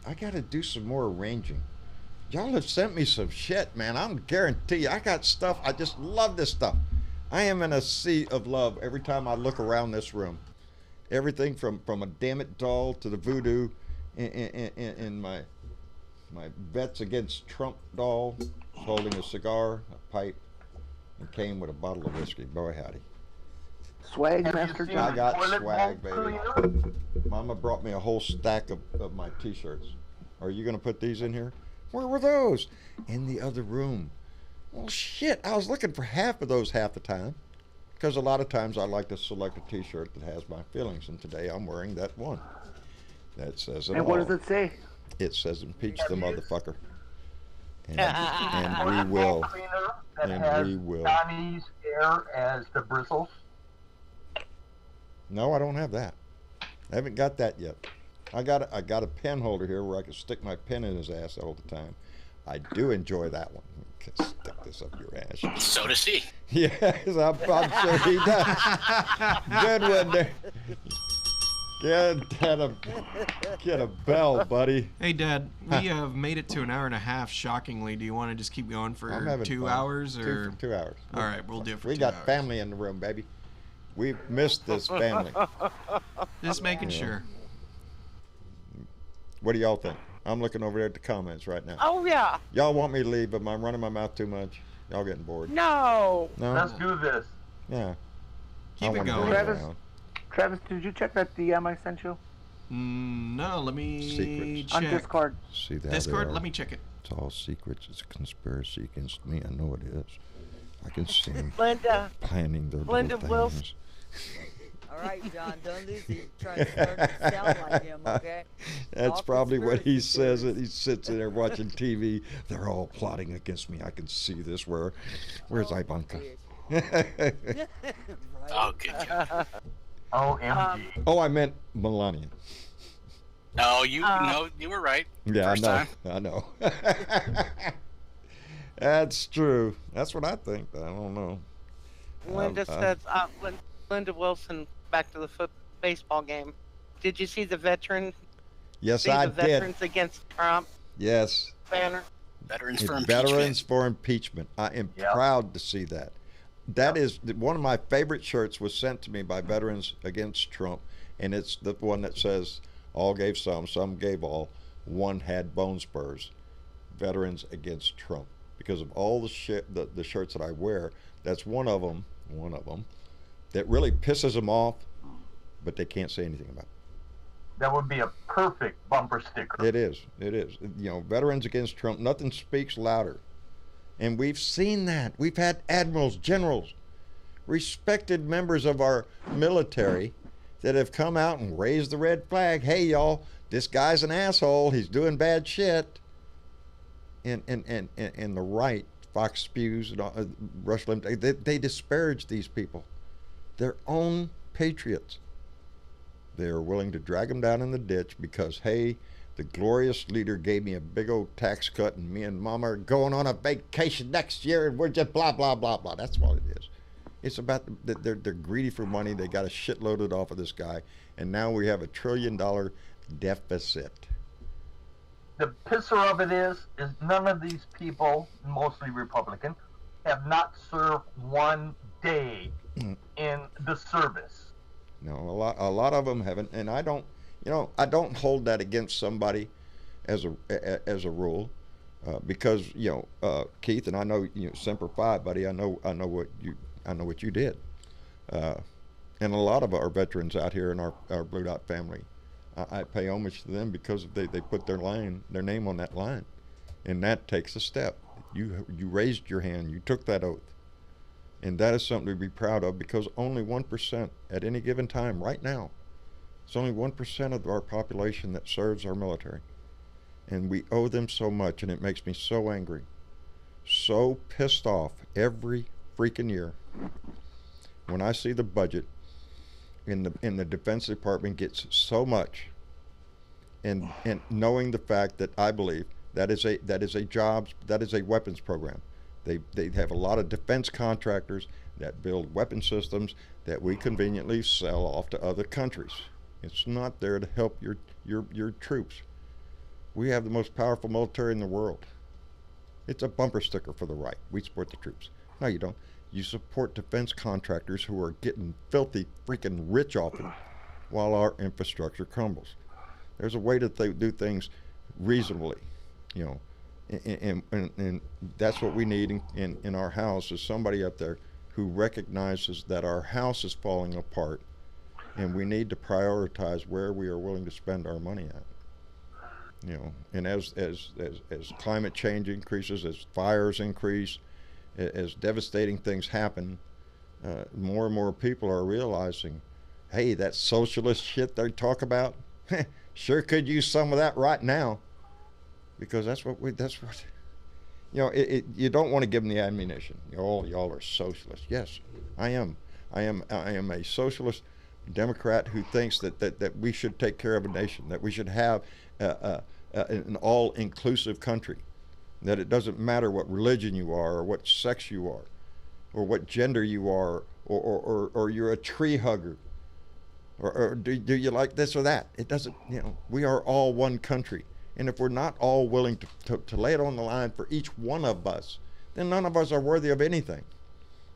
I gotta do some more arranging. Y'all have sent me some shit, man. I'm guarantee you, I got stuff. I just love this stuff. I am in a sea of love every time I look around this room. Everything from a damn it doll to the voodoo, and my Vets Against Trump doll holding a cigar, a pipe, and came with a bottle of whiskey. Boy, howdy. Swag, Master John. I got swag, baby. Mama brought me a whole stack of my t-shirts. Are you going to put these in here? Where were those? In the other room. Well, shit, I was looking for half of those half the time. Because a lot of times I like to select a t-shirt that has my feelings, and today I'm wearing that one. That says it all. And what does it say? It says impeach the motherfucker. And we will. And we will. Johnny's hair as the bristles. No, I don't have that. I haven't got that yet. I got a pen holder here where I can stick my pen in his ass all the time. I do enjoy that one. Stick this up your ass. So does he. Yes, I'm sure he does. Good one there. Get a bell, buddy. Hey, Dad, we have made it to an hour and a half, shockingly. Do you want to just keep going for 2 hours? Or 2 hours. All right, we'll do it for 2 hours. We got family in the room, baby. We've missed this family. Just making sure. What do y'all think? I'm looking over there at the comments right now. Oh, yeah. Y'all want me to leave, but I'm running my mouth too much. Y'all getting bored. No. Let's do this. Yeah. Keep it going. Travis, did you check that DM I sent you? No, let me Secrets. check. On Discord. See that? Discord, let me check it. It's all secrets. It's a conspiracy against me. I know it is. I can see them Linda. planning their Linda little Wilson. things. All right, John, don't lose it. You're trying to start to sound like him, okay? That's All probably what he conspiracy says. It. theories. He sits there watching TV. They're all plotting against me. I can see this. Where's Ivanka? Right. Oh, good job. OMG. Oh, I meant Melania. No, you were right. Yeah, First time. I know. That's true. That's what I think. I don't know. Linda says, Linda Wilson, back to the baseball game. Did you see the veteran? Yes, see I the did. veterans against Trump Yes. banner? Veterans for impeachment. Veterans for impeachment. I am proud to see that. That is one of my favorite shirts. Was sent to me by Veterans Against Trump, and it's the one that says, "All gave some gave all. One had bone spurs." Veterans Against Trump. Because of all the shirts that I wear, that's one of them that really pisses them off, but they can't say anything about it. That would be a perfect bumper sticker. It is. Veterans Against Trump, nothing speaks louder. And we've seen that. We've had admirals, generals, respected members of our military that have come out and raised the red flag. Hey, y'all, this guy's an asshole. He's doing bad shit. And the right, Fox Spews, and Rush Limbaugh, they disparage these people. Their own patriots. They are willing to drag them down in the ditch because, hey, the glorious leader gave me a big old tax cut, and me and Mama are going on a vacation next year, and we're just blah, blah, blah, blah. That's what it is. It's about they're greedy for money. They got a shitload off of this guy, and now we have $1 trillion deficit. The pisser of it is none of these people, mostly Republican, have not served one day in the service. No, a lot of them haven't, and I don't hold that against somebody as a rule, because Keith, and I know Semper Fi, buddy. I know what you did, and a lot of our veterans out here in our Blue Dot family, I pay homage to them because they put their name on that line, and that takes a step. You raised your hand, you took that oath. And that is something to be proud of, because only 1% at any given time, right now, it's only 1% of our population that serves our military. And we owe them so much, and it makes me so angry, so pissed off every freaking year when I see the budget in the Defense Department gets so much, and knowing the fact that I believe that is a weapons program. They have a lot of defense contractors that build weapon systems that we conveniently sell off to other countries. It's not there to help your troops. We have the most powerful military in the world. It's a bumper sticker for the right. We support the troops. No, you don't. You support defense contractors who are getting filthy freaking rich off it while our infrastructure crumbles. There's a way to do things reasonably, and that's what we need in our house, is somebody up there who recognizes that our house is falling apart, and we need to prioritize where we are willing to spend our money at. And as climate change increases, as fires increase, as devastating things happen, more and more people are realizing, hey, that socialist shit they talk about, sure could use some of that right now. Because you don't want to give them the ammunition. Y'all are socialists. Yes, I am. I am a socialist Democrat who thinks that we should take care of a nation, that we should have an all-inclusive country, that it doesn't matter what religion you are, or what sex you are, or what gender you are, or you're a tree hugger, or do you like this or that. It doesn't. We are all one country. And if we're not all willing to lay it on the line for each one of us, then none of us are worthy of anything.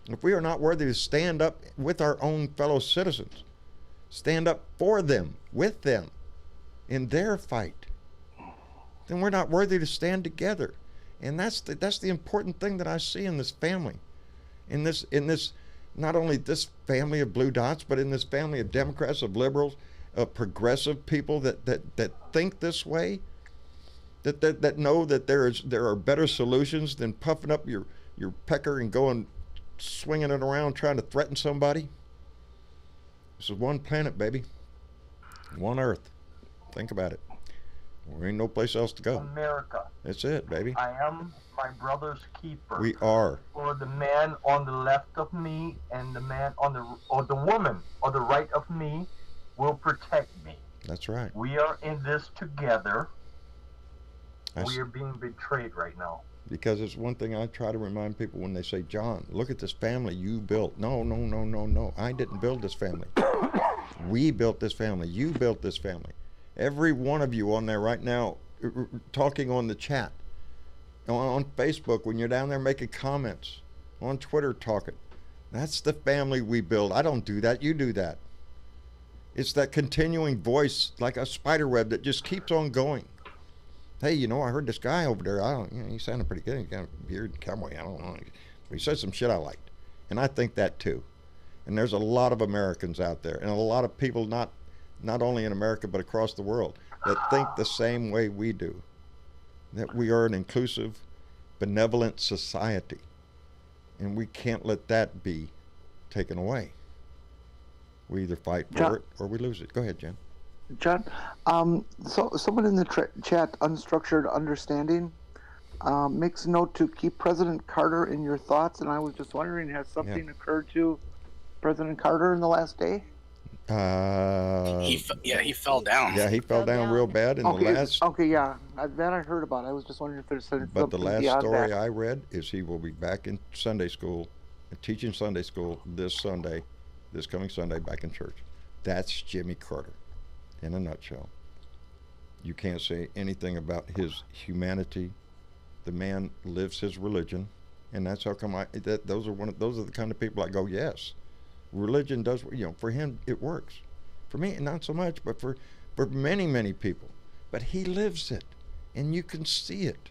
If we are not worthy to stand up with our own fellow citizens, stand up for them, with them, in their fight, then we're not worthy to stand together. And that's the important thing that I see in this family, in this not only this family of Blue Dots, but in this family of Democrats, of liberals, progressive people that think this way, that know that there are better solutions than puffing up your pecker and going swinging it around trying to threaten somebody. This is one planet, baby. One Earth. Think about it. There ain't no place else to go. America. That's it, baby. I am my brother's keeper. We are. For the man on the left of me and the man on the woman on the right of me will protect me. That's right. We are in this together. We are being betrayed right now. Because it's one thing I try to remind people when they say, John, look at this family you built. No. I didn't build this family. We built this family. You built this family. Every one of you on there right now talking on the chat, on Facebook when you're down there making comments, on Twitter talking. That's the family we build. I don't do that. You do that. It's that continuing voice like a spider web that just keeps on going. Hey, I heard this guy over there. He sounded pretty good. He got a beard, cowboy. I don't know. But he said some shit I liked. And I think that too. And there's a lot of Americans out there and a lot of people not only in America but across the world that think the same way we do. That we are an inclusive, benevolent society. And we can't let that be taken away. We either fight for it or we lose it. Go ahead, Jen. John, so someone in the chat, Unstructured Understanding, makes a note to keep President Carter in your thoughts, and I was just wondering, has something occurred to President Carter in the last day? He fell down. Yeah, he fell down real bad in the last. Okay, yeah, that I heard about. I was just wondering if there's something. But the last story I read is he will be back in Sunday school, teaching Sunday school this coming Sunday, back in church. That's Jimmy Carter. In a nutshell. You can't say anything about his humanity. The man lives his religion, and that's how come those are the kind of people I go, yes, religion does, for him it works. For me, not so much, but for many people. But he lives it, and you can see it.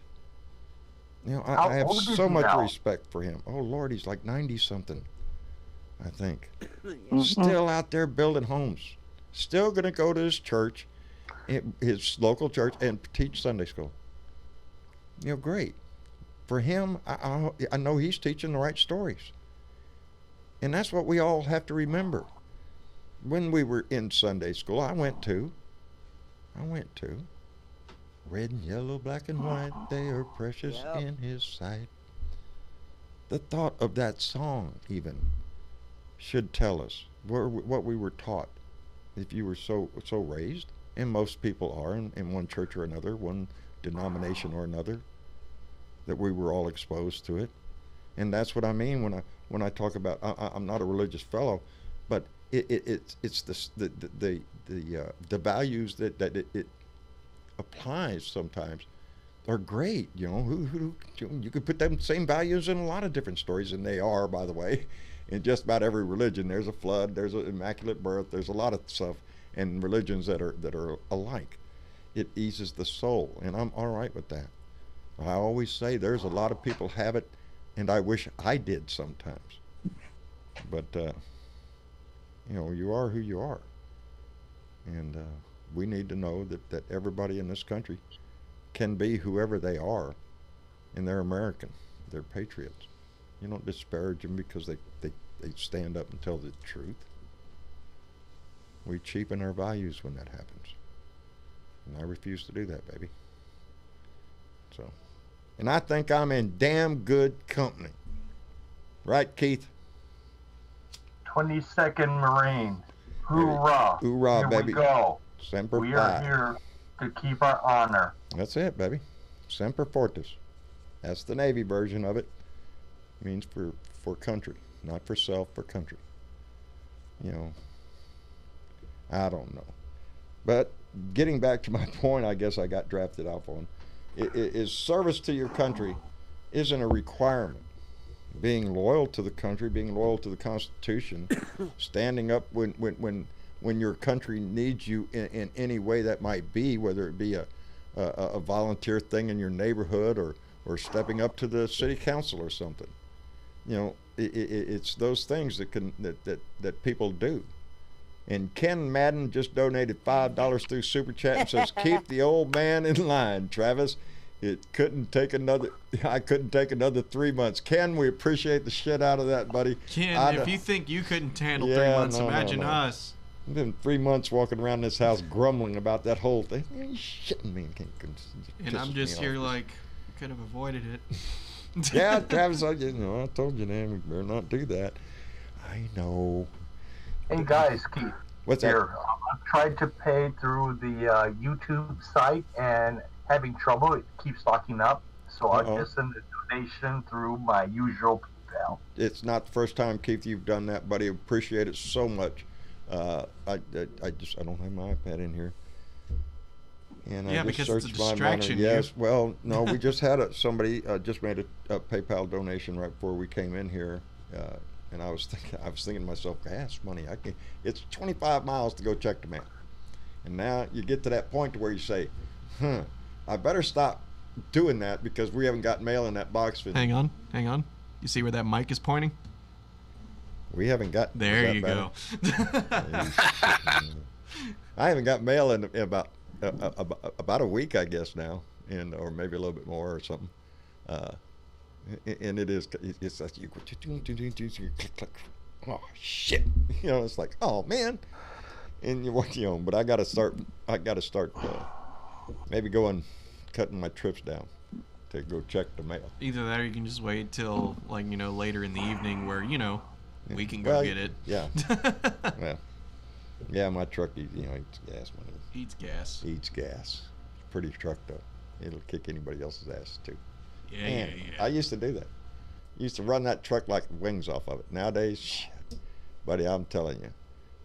I have so much respect for him. Oh Lord, he's like 90-something, I think. Still out there building homes. Still going to go to his church, his local church, and teach Sunday school. Great. For him, I know he's teaching the right stories. And that's what we all have to remember. When we were in Sunday school, I went to. Red and yellow, black and white, they are precious in his sight. The thought of that song, even, should tell us what we were taught. If you were so raised, and most people are in one church or another, one denomination or another, that we were all exposed to it. And that's what I mean when I talk about I'm not a religious fellow, but it's the values that it applies sometimes are great. Who you could put them same values in a lot of different stories, and they are, by the way. In just about every religion, there's a flood, there's an immaculate birth, there's a lot of stuff in religions that are alike. It eases the soul, and I'm all right with that. I always say there's a lot of people have it, and I wish I did sometimes. But you are who you are, and we need to know that everybody in this country can be whoever they are, and they're American, they're patriots. You don't disparage them because they stand up and tell the truth. We cheapen our values when that happens. And I refuse to do that, baby. So, and I think I'm in damn good company. Right, Keith? 22nd Marine. Hoorah. Hoorah, here baby. We go. Semper We Fi. are here to keep our honor. That's it, baby. Semper Fortis. That's the Navy version of it. Means for country, not for self, for country. I don't know. But getting back to my point, I guess I got drafted off on, is service to your country isn't a requirement. Being loyal to the country, being loyal to the Constitution, standing up when your country needs you in any way that might be, whether it be a volunteer thing in your neighborhood or stepping up to the city council or something. It's those things that people do. And Ken Madden just donated $5 through Super Chat and says, keep the old man in line, Travis. I couldn't take another 3 months. Ken, we appreciate the shit out of that, buddy. Ken, if you think you couldn't handle 3 months, imagine us. I've been 3 months walking around this house grumbling about that whole thing. You're shitting me. And I'm just here like, could have avoided it. Yeah, Travis, I told you, man, we better not do that. I know. Hey, guys, Keith. What's that? I've tried to pay through the YouTube site and having trouble. It keeps locking up. So I just send a donation through my usual PayPal. It's not the first time, Keith, you've done that, buddy. Appreciate it so much. I don't have my iPad in here. And I just searched it's a distraction. Yes, well, no, we just had somebody just made a PayPal donation right before we came in here, and I was thinking to myself, gas money. It's 25 miles to go check the mail, and now you get to that point to where you say, I better stop doing that because we haven't got mail in that box. Hang on. You see where that mic is pointing? We haven't got. There you go. I haven't got mail in about a week, I guess now, or maybe a little bit more or something. And it's like you click, click. Oh shit! It's like, oh man. And but I got to start. Maybe cutting my trips down to go check the mail. Either that, or you can just wait till later in the evening where we can go get it. Yeah. Yeah, my truck eats gas money. Eats gas. It's a pretty truck though. It'll kick anybody else's ass too. Yeah. I used to do that. Used to run that truck like wings off of it. Nowadays, shit, buddy, I'm telling you,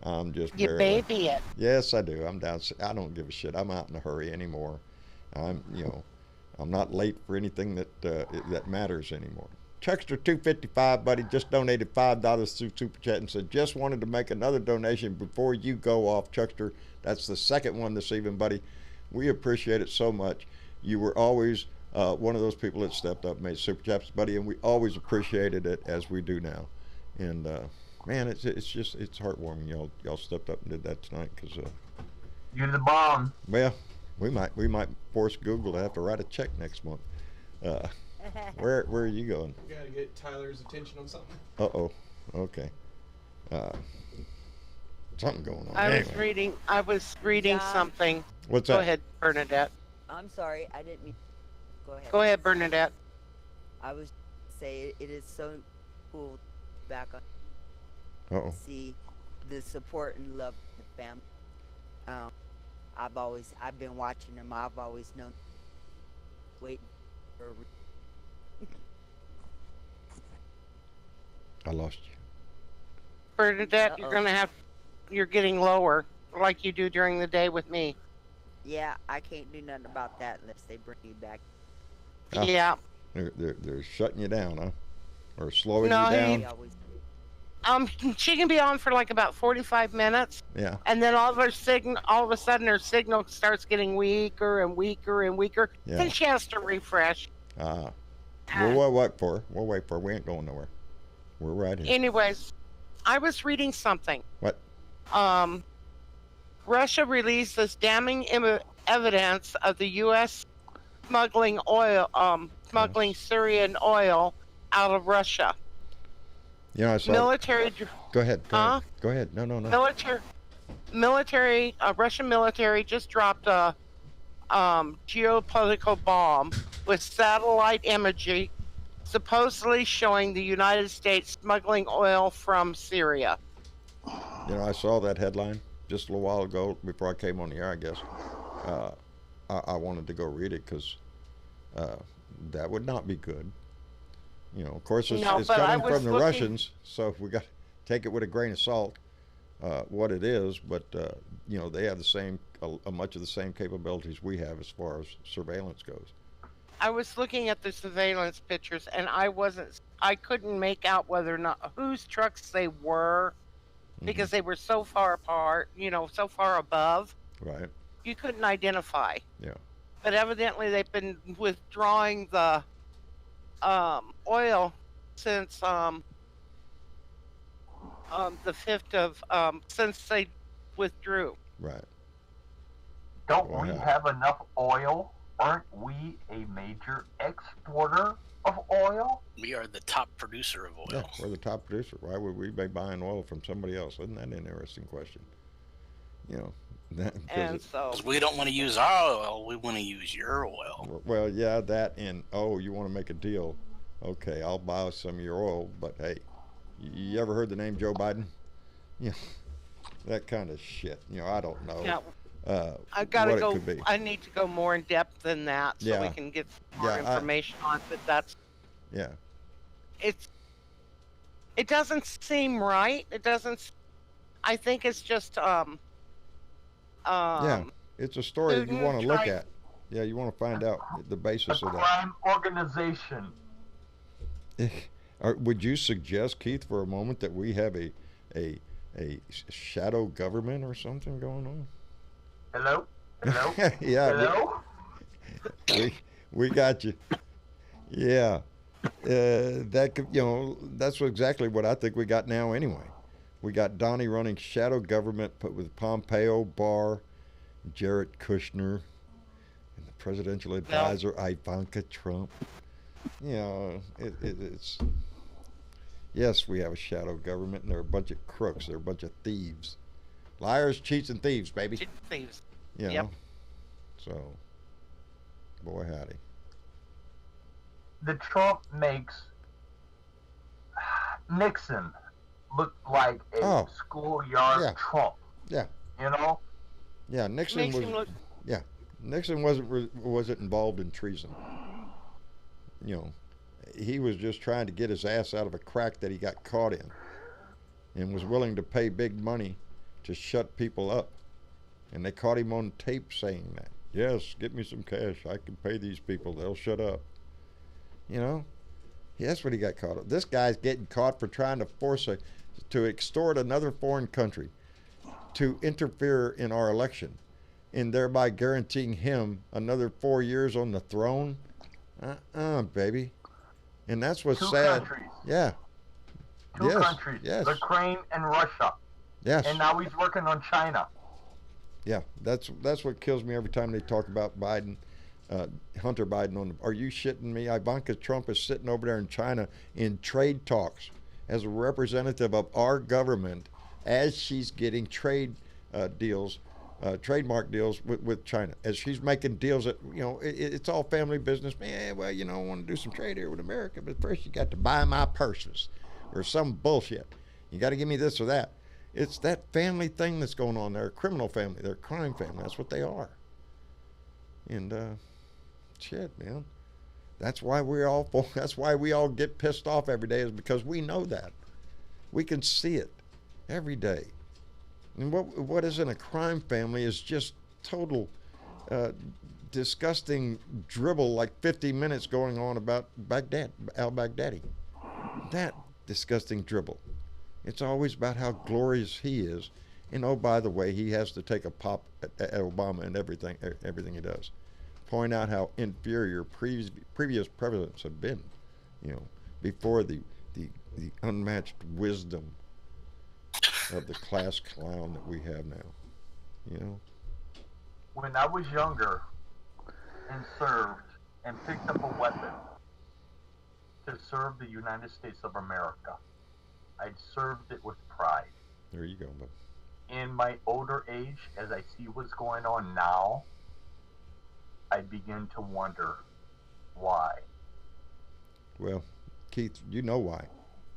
I'm just you baby it. Yes, I do. I'm down. I don't give a shit. I'm out in a hurry anymore. I'm not late for anything that matters anymore. Chuckster 255, buddy, just donated $5 through Super Chat and said, just wanted to make another donation before you go off, Chuckster. That's the second one this evening, buddy. We appreciate it so much. You were always one of those people that stepped up and made Super Chats, buddy, and we always appreciated it as we do now. And, man, it's heartwarming y'all stepped up and did that tonight because you're the bomb. Well, we might force Google to have to write a check next month. Where are you going? We gotta get Tyler's attention on something. Okay. Something going on. I was reading something. What's that? Go ahead, Bernadette. I'm sorry, I didn't mean. Go ahead. Go ahead, Bernadette. I was say it is so cool back on. See the support and love of the family. I've been watching them. I've always known. Waiting for. I lost you. Bernadette, you're getting lower like you do during the day with me. Yeah, I can't do nothing about that unless they bring you back. Yeah. They're shutting you down, huh? Or slowing you down? She can be on for like about 45 minutes. Yeah. And then all of a sudden her signal starts getting weaker and weaker and weaker. Yeah. Then she has to refresh. We'll wait for her. We ain't going nowhere. We're right here. Anyways, I was reading something. What? Russia releases damning evidence of the U.S. smuggling Syrian oil out of Russia. I saw. Military. Go ahead. Go ahead. No. Russian military just dropped a geopolitical bomb with satellite imagery supposedly showing the United States smuggling oil from Syria. I saw that headline just a little while ago before I came on the air, I guess. I wanted to go read it because that would not be good. Of course, it's coming from the Russians, so we got to take it with a grain of salt, what it is. But, they have much of the same capabilities we have as far as surveillance goes. I was looking at the surveillance pictures, and I couldn't make out whether or not whose trucks they were, because they were so far apart, so far above. Right. You couldn't identify. Yeah. But evidently they've been withdrawing the oil since the 5th of since they withdrew. Right. Don't we have enough oil? Aren't we a major exporter of oil? We are the top producer of oil. Yeah, we're the top producer. Why would we be buying oil from somebody else? Isn't that an interesting question? You know, and so we don't want to use our oil, we want to use your oil. Well, yeah, that and you want to make a deal? Okay, I'll buy some of your oil, but hey, you ever heard the name Joe Biden? Yeah, that kind of shit. You know, I don't know. Yeah. I gotta what go. It could be. I need to go more in depth than that, so we can get more information on it. But that's. Yeah. It doesn't seem right. It doesn't. I think it's just. Yeah, it's a story you want to look at. Yeah, you want to find out the basis of that. Crime organization. Would you suggest, Keith, for a moment that we have a shadow government or something going on? Hello? Yeah. Hello? We got you. Yeah. That could, that's exactly what I think we got now anyway. We got Donnie running shadow government with Pompeo, Barr, Jared Kushner, and the presidential advisor Ivanka Trump. It's yes, we have a shadow government, and they're a bunch of crooks. They're a bunch of thieves, liars, cheats, and thieves, baby. Cheats and thieves. Yep. So, boy howdy. The Trump makes Nixon look like a schoolyard Trump. Yeah. You know? Yeah, Nixon wasn't involved in treason. He was just trying to get his ass out of a crack that he got caught in, and was willing to pay big money to shut people up. And they caught him on tape saying that. Yes, get me some cash. I can pay these people. They'll shut up. That's what he got caught up. This guy's getting caught for trying to extort another foreign country to interfere in our election, and thereby guaranteeing him another 4 years on the throne. Baby. And that's what's sad. Countries. Yeah. Two countries. Yes. Ukraine and Russia. Yes. And now he's working on China. Yeah, that's what kills me every time they talk about Biden, Hunter Biden. Are you shitting me? Ivanka Trump is sitting over there in China in trade talks as a representative of our government, as she's getting trade deals, trademark deals with China, as she's making deals that, it's all family business. Man, well, I want to do some trade here with America, but first you got to buy my purses or some bullshit. You got to give me this or that. It's that family thing that's going on. They're a criminal family. They're a crime family. That's what they are. And shit, man. That's why we all get pissed off every day, is because we know that. We can see it every day. And what is in a crime family is just total disgusting dribble, like 50 minutes going on about al-Baghdadi. That disgusting dribble. It's always about how glorious he is. And oh, by the way, he has to take a pop at Obama and everything he does. Point out how inferior previous presidents have been, before the unmatched wisdom of the class clown that we have now. When I was younger and served and picked up a weapon to serve the United States of America, I served it with pride. There you go, bud. In my older age, as I see what's going on now, I begin to wonder why. Well, Keith, you know why.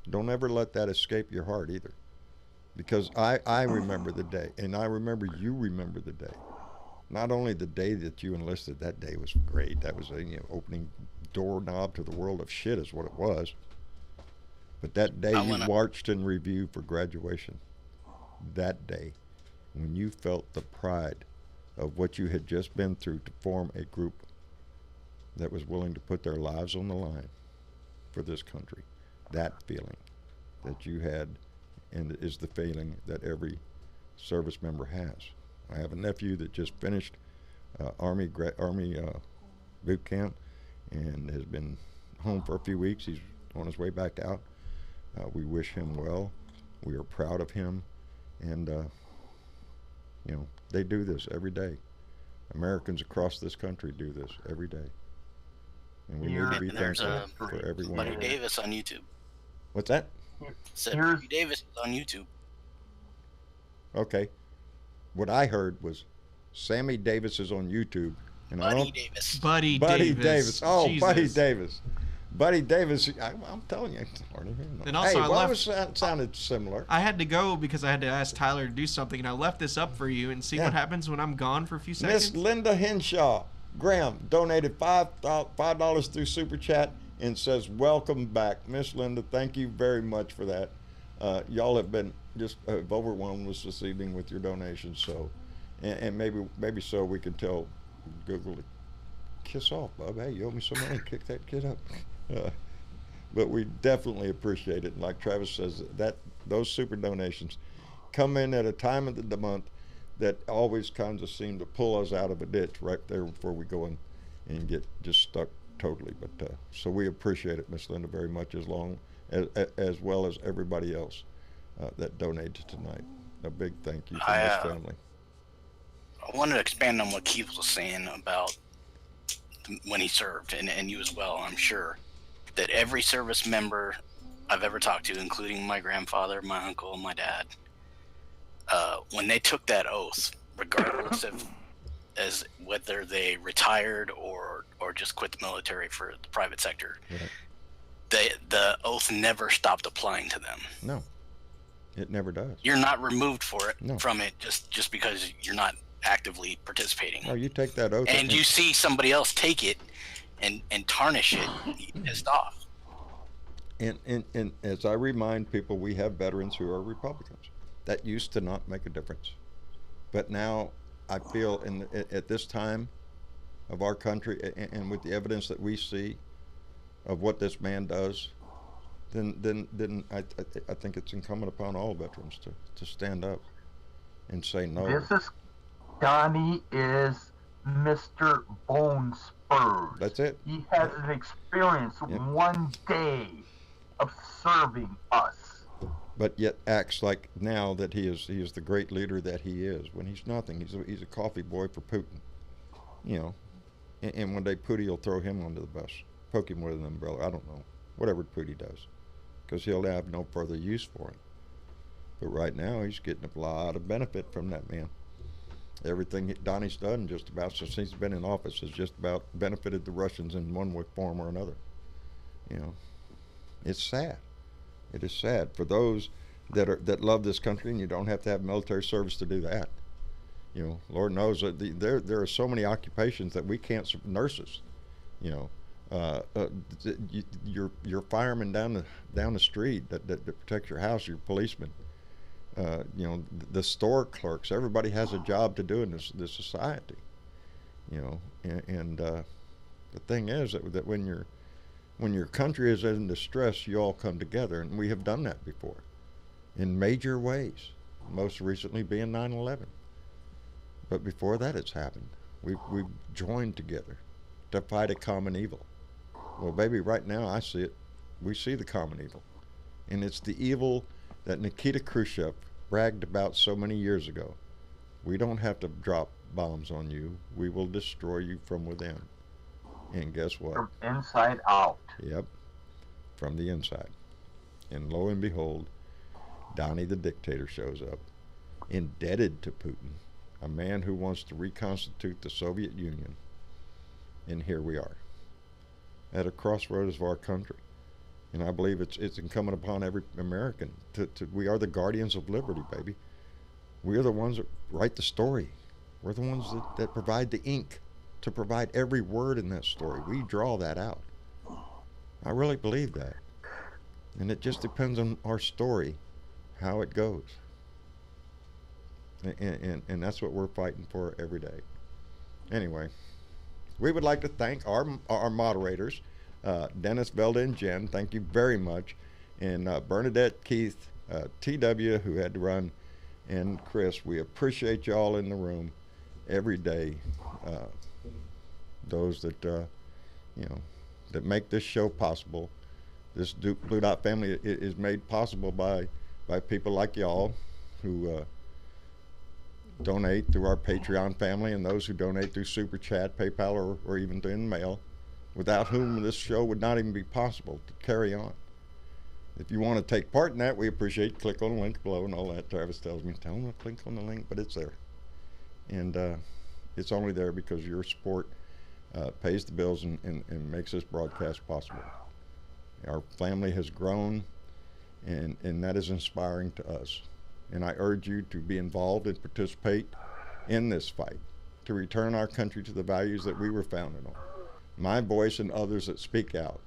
Don't ever let that escape your heart either. Because I remember the day, and I remember you remember the day. Not only the day that you enlisted, that day was great. That was a opening doorknob to the world of shit is what it was. But that day you marched in review for graduation, that day, when you felt the pride of what you had just been through to form a group that was willing to put their lives on the line for this country, that feeling that you had, and is the feeling that every service member has. I have a nephew that just finished Army boot camp and has been home for a few weeks. He's on his way back out. We wish him well. We are proud of him, and You know, they do this every day. Americans across this country do this every day. And we need to be thankful for everyone. Buddy Davis on YouTube. What's that? Said Buddy Davis is on YouTube. Okay. What I heard was Sammy Davis is on YouTube. And Buddy Davis. Buddy Davis. Oh, Jesus. Buddy Davis. Buddy Davis. I'm telling you. And also, that sounded similar. I had to go because I had to ask Tyler to do something, and I left this up for you and see what happens when I'm gone for a few seconds. Miss Linda Henshaw Graham donated $5 through Super Chat and says, welcome back. Miss Linda, thank you very much for that. Y'all have been just overwhelmed us this evening with your donations. So, and maybe so we can tell Google to kiss off, Bub. Hey, you owe me some money. Kick that kid up. But we definitely appreciate it. And like Travis says, that those super donations come in at a time of the month that always kind of seem to pull us out of a ditch right there before we go in and get just stuck totally. But so we appreciate it, Miss Linda, very much, as well as everybody else that donated tonight. A big thank you from this family. I wanted to expand on what Keith was saying about when he served, and you as well, I'm sure, that every service member I've ever talked to, including my grandfather, my uncle, and my dad, when they took that oath, regardless of as whether they retired or just quit the military for the private sector, the oath never stopped applying to them. No, it never does. You're not removed from it just because you're not actively participating. Oh, you take that oath, and you see somebody else take it and tarnish it, you pissed off. And as I remind people, we have veterans who are Republicans. That used to not make a difference, but now I feel at this time of our country, and with the evidence that we see of what this man does, then I think it's incumbent upon all veterans to stand up and say no. Donnie is Mr. Bone Spurs. That's it. He has an experience one day of serving us. But yet acts like now that he is the great leader that he is, when he's nothing. He's a coffee boy for Putin, you know. And one day Pootie will throw him under the bus, poke him with an umbrella. I don't know, whatever Pootie does, because he'll have no further use for him. But right now he's getting a lot of benefit from that man. Everything Donnie's done just about since he's been in office has just about benefited the Russians in one form or another. You know, it's sad. It is sad for those that love this country, and you don't have to have military service to do that. You know, Lord knows that there are so many occupations that we can't. Nurses, you know, your fireman down the street that protects your house, your policeman. You know, the store clerks. Everybody has a job to do in this society. You know, and the thing is that when your country is in distress, you all come together, and we have done that before, in major ways. Most recently being 9/11. But before that, it's happened. We've joined together to fight a common evil. Well, baby, right now I see it. We see the common evil, and it's the evil that Nikita Khrushchev bragged about so many years ago. We don't have to drop bombs on you. We will destroy you from within. And guess what? From inside out. Yep, from the inside. And lo and behold, Donnie the dictator shows up, indebted to Putin, a man who wants to reconstitute the Soviet Union. And here we are, at a crossroads of our country. And I believe it's incumbent upon every American we are the guardians of liberty, baby. We are the ones that write the story. We're the ones that provide the ink to provide every word in that story. We draw that out. I really believe that. And it just depends on our story, how it goes. And that's what we're fighting for every day. Anyway, we would like to thank our moderators, Dennis, Velda, and Jen. Thank you very much. And Bernadette, Keith, TW, who had to run, and Chris. We appreciate y'all in the room every day. Those that that make this show possible. This Blue Dot family is made possible by people like y'all who donate through our Patreon family and those who donate through Super Chat, PayPal, or even in mail, without whom this show would not even be possible to carry on. If you want to take part in that, we appreciate. Click on the link below and all that. Travis tells me, tell them to click on the link, but it's there. And it's only there because your support pays the bills and makes this broadcast possible. Our family has grown, and that is inspiring to us. And I urge you to be involved and participate in this fight to return our country to the values that we were founded on. My voice and others that speak out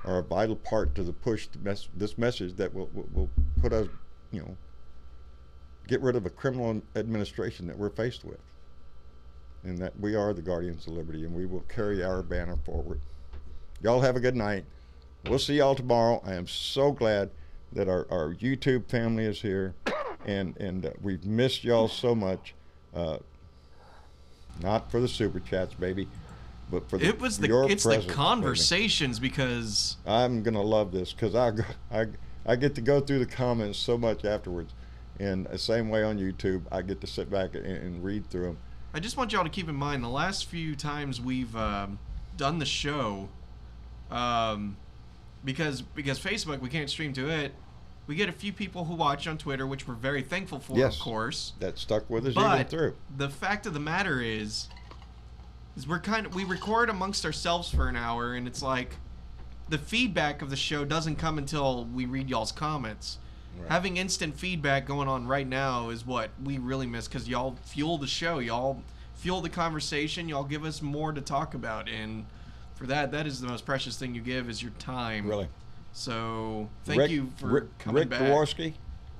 are a vital part to the push this message that will put us, get rid of a criminal administration that we're faced with, and that we are the guardians of liberty, and we will carry our banner forward. Y'all have a good night. We'll see y'all tomorrow. I am so glad that our YouTube family is here, and we've missed y'all so much. Not for the super chats, baby, but for it's the conversations, baby. Because I'm gonna love this because I get to go through the comments so much afterwards, and the same way on YouTube, I get to sit back and read through them. I just want y'all to keep in mind the last few times we've done the show, because Facebook, we can't stream to it. We get a few people who watch on Twitter, which we're very thankful for, yes, of course. That stuck with us even through. The fact of the matter is we record amongst ourselves for an hour, and it's like the feedback of the show doesn't come until we read y'all's comments. Right. Having instant feedback going on right now is what we really miss, because y'all fuel the show, y'all fuel the conversation, y'all give us more to talk about, and for that is the most precious thing you give is your time. Really. So thank you for coming back.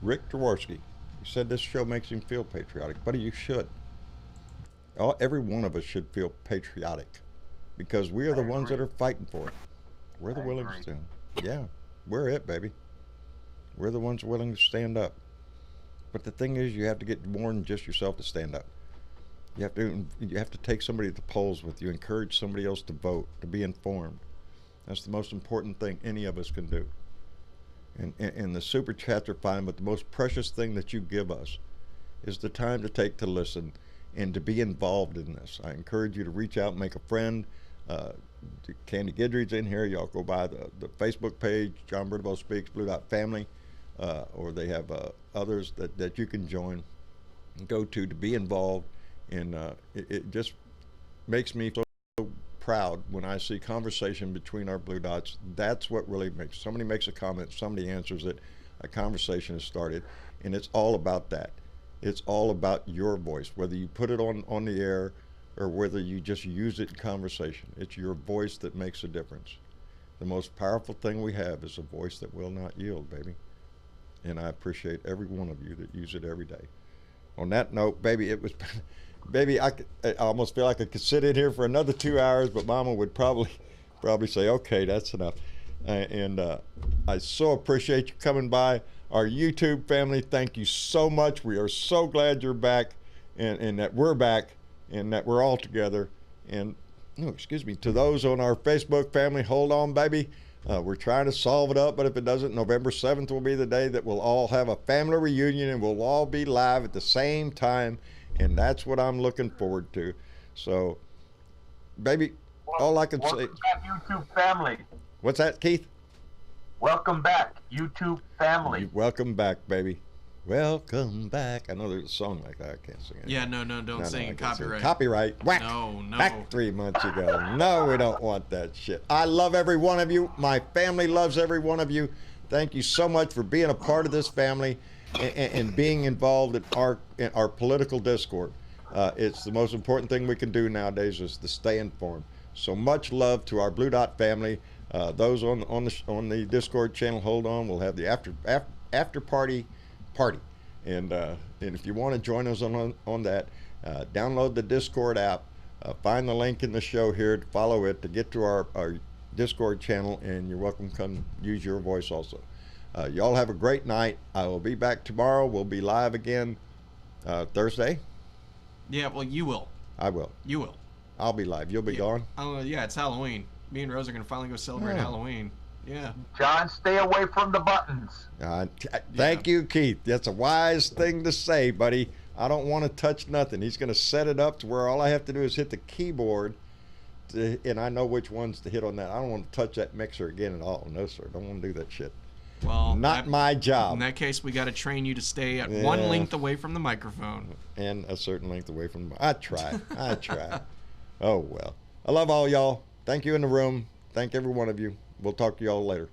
Rick Dworski, you said this show makes him feel patriotic. Buddy, you should. Every one of us should feel patriotic, because we are the ones that are fighting for it. We're the willing to. Yeah, we're it, baby. We're the ones willing to stand up. But the thing is, you have to get more than just yourself to stand up. You have to take somebody to the polls with you, encourage somebody else to vote, to be informed. That's the most important thing any of us can do. And the super chats are fine, but the most precious thing that you give us is the time to take to listen and to be involved in this. I encourage you to reach out and make a friend. Candy Guidry's in here. Y'all go by the Facebook page, John Bernabeu Speaks, Blue Dot Family, or they have others that you can join and go to be involved. And it just makes me so proud when I see conversation between our Blue Dots. That's what really makes. Somebody makes a comment, somebody answers it, a conversation is started, and it's all about that. It's all about your voice, whether you put it on the air or whether you just use it in conversation. It's your voice that makes a difference. The most powerful thing we have is a voice that will not yield, baby. And I appreciate every one of you that use it every day. On that note, baby, baby, I almost feel like I could sit in here for another 2 hours, but Mama would probably say, okay, that's enough. And I so appreciate you coming by. Our YouTube family, thank you so much. We are so glad you're back, and that we're back, and that we're all together. And, to those on our Facebook family, hold on, baby. We're trying to solve it up, but if it doesn't, November 7th will be the day that we'll all have a family reunion, and we'll all be live at the same time. And that's what I'm looking forward to. So, baby, all I can say. Welcome back, YouTube family. What's that, Keith? Welcome back, YouTube family. Welcome back, baby. Welcome back. I know there's a song like that. I can't sing it. Yeah, no, don't sing it. Copyright. Copyright. Whack. No. Back 3 months ago. No, we don't want that shit. I love every one of you. My family loves every one of you. Thank you so much for being a part of this family and being involved in our political discord. It's the most important thing we can do nowadays is to stay informed. So much love to our Blue Dot family. Those on the Discord channel, hold on. We'll have the after party, and if you want to join us on that, download the Discord app. Find the link in the show here to follow it to get to our Discord channel, and you're welcome to come use your voice also. Y'all have a great night. I will be back tomorrow. We'll be live again Thursday. Yeah, well, you will. I will. You will. I'll be live. You'll be gone? Yeah, it's Halloween. Me and Rose are going to finally go celebrate Halloween. Yeah. John, stay away from the buttons. Thank you, Keith. That's a wise thing to say, buddy. I don't want to touch nothing. He's going to set it up to where all I have to do is hit the keyboard, and I know which ones to hit on that. I don't want to touch that mixer again at all. No, sir. Don't want to do that shit. Well, not my job. In that case, we got to train you to stay at one length away from the microphone. And a certain length away from the I try. Oh, well. I love all y'all. Thank you in the room. Thank every one of you. We'll talk to y'all later.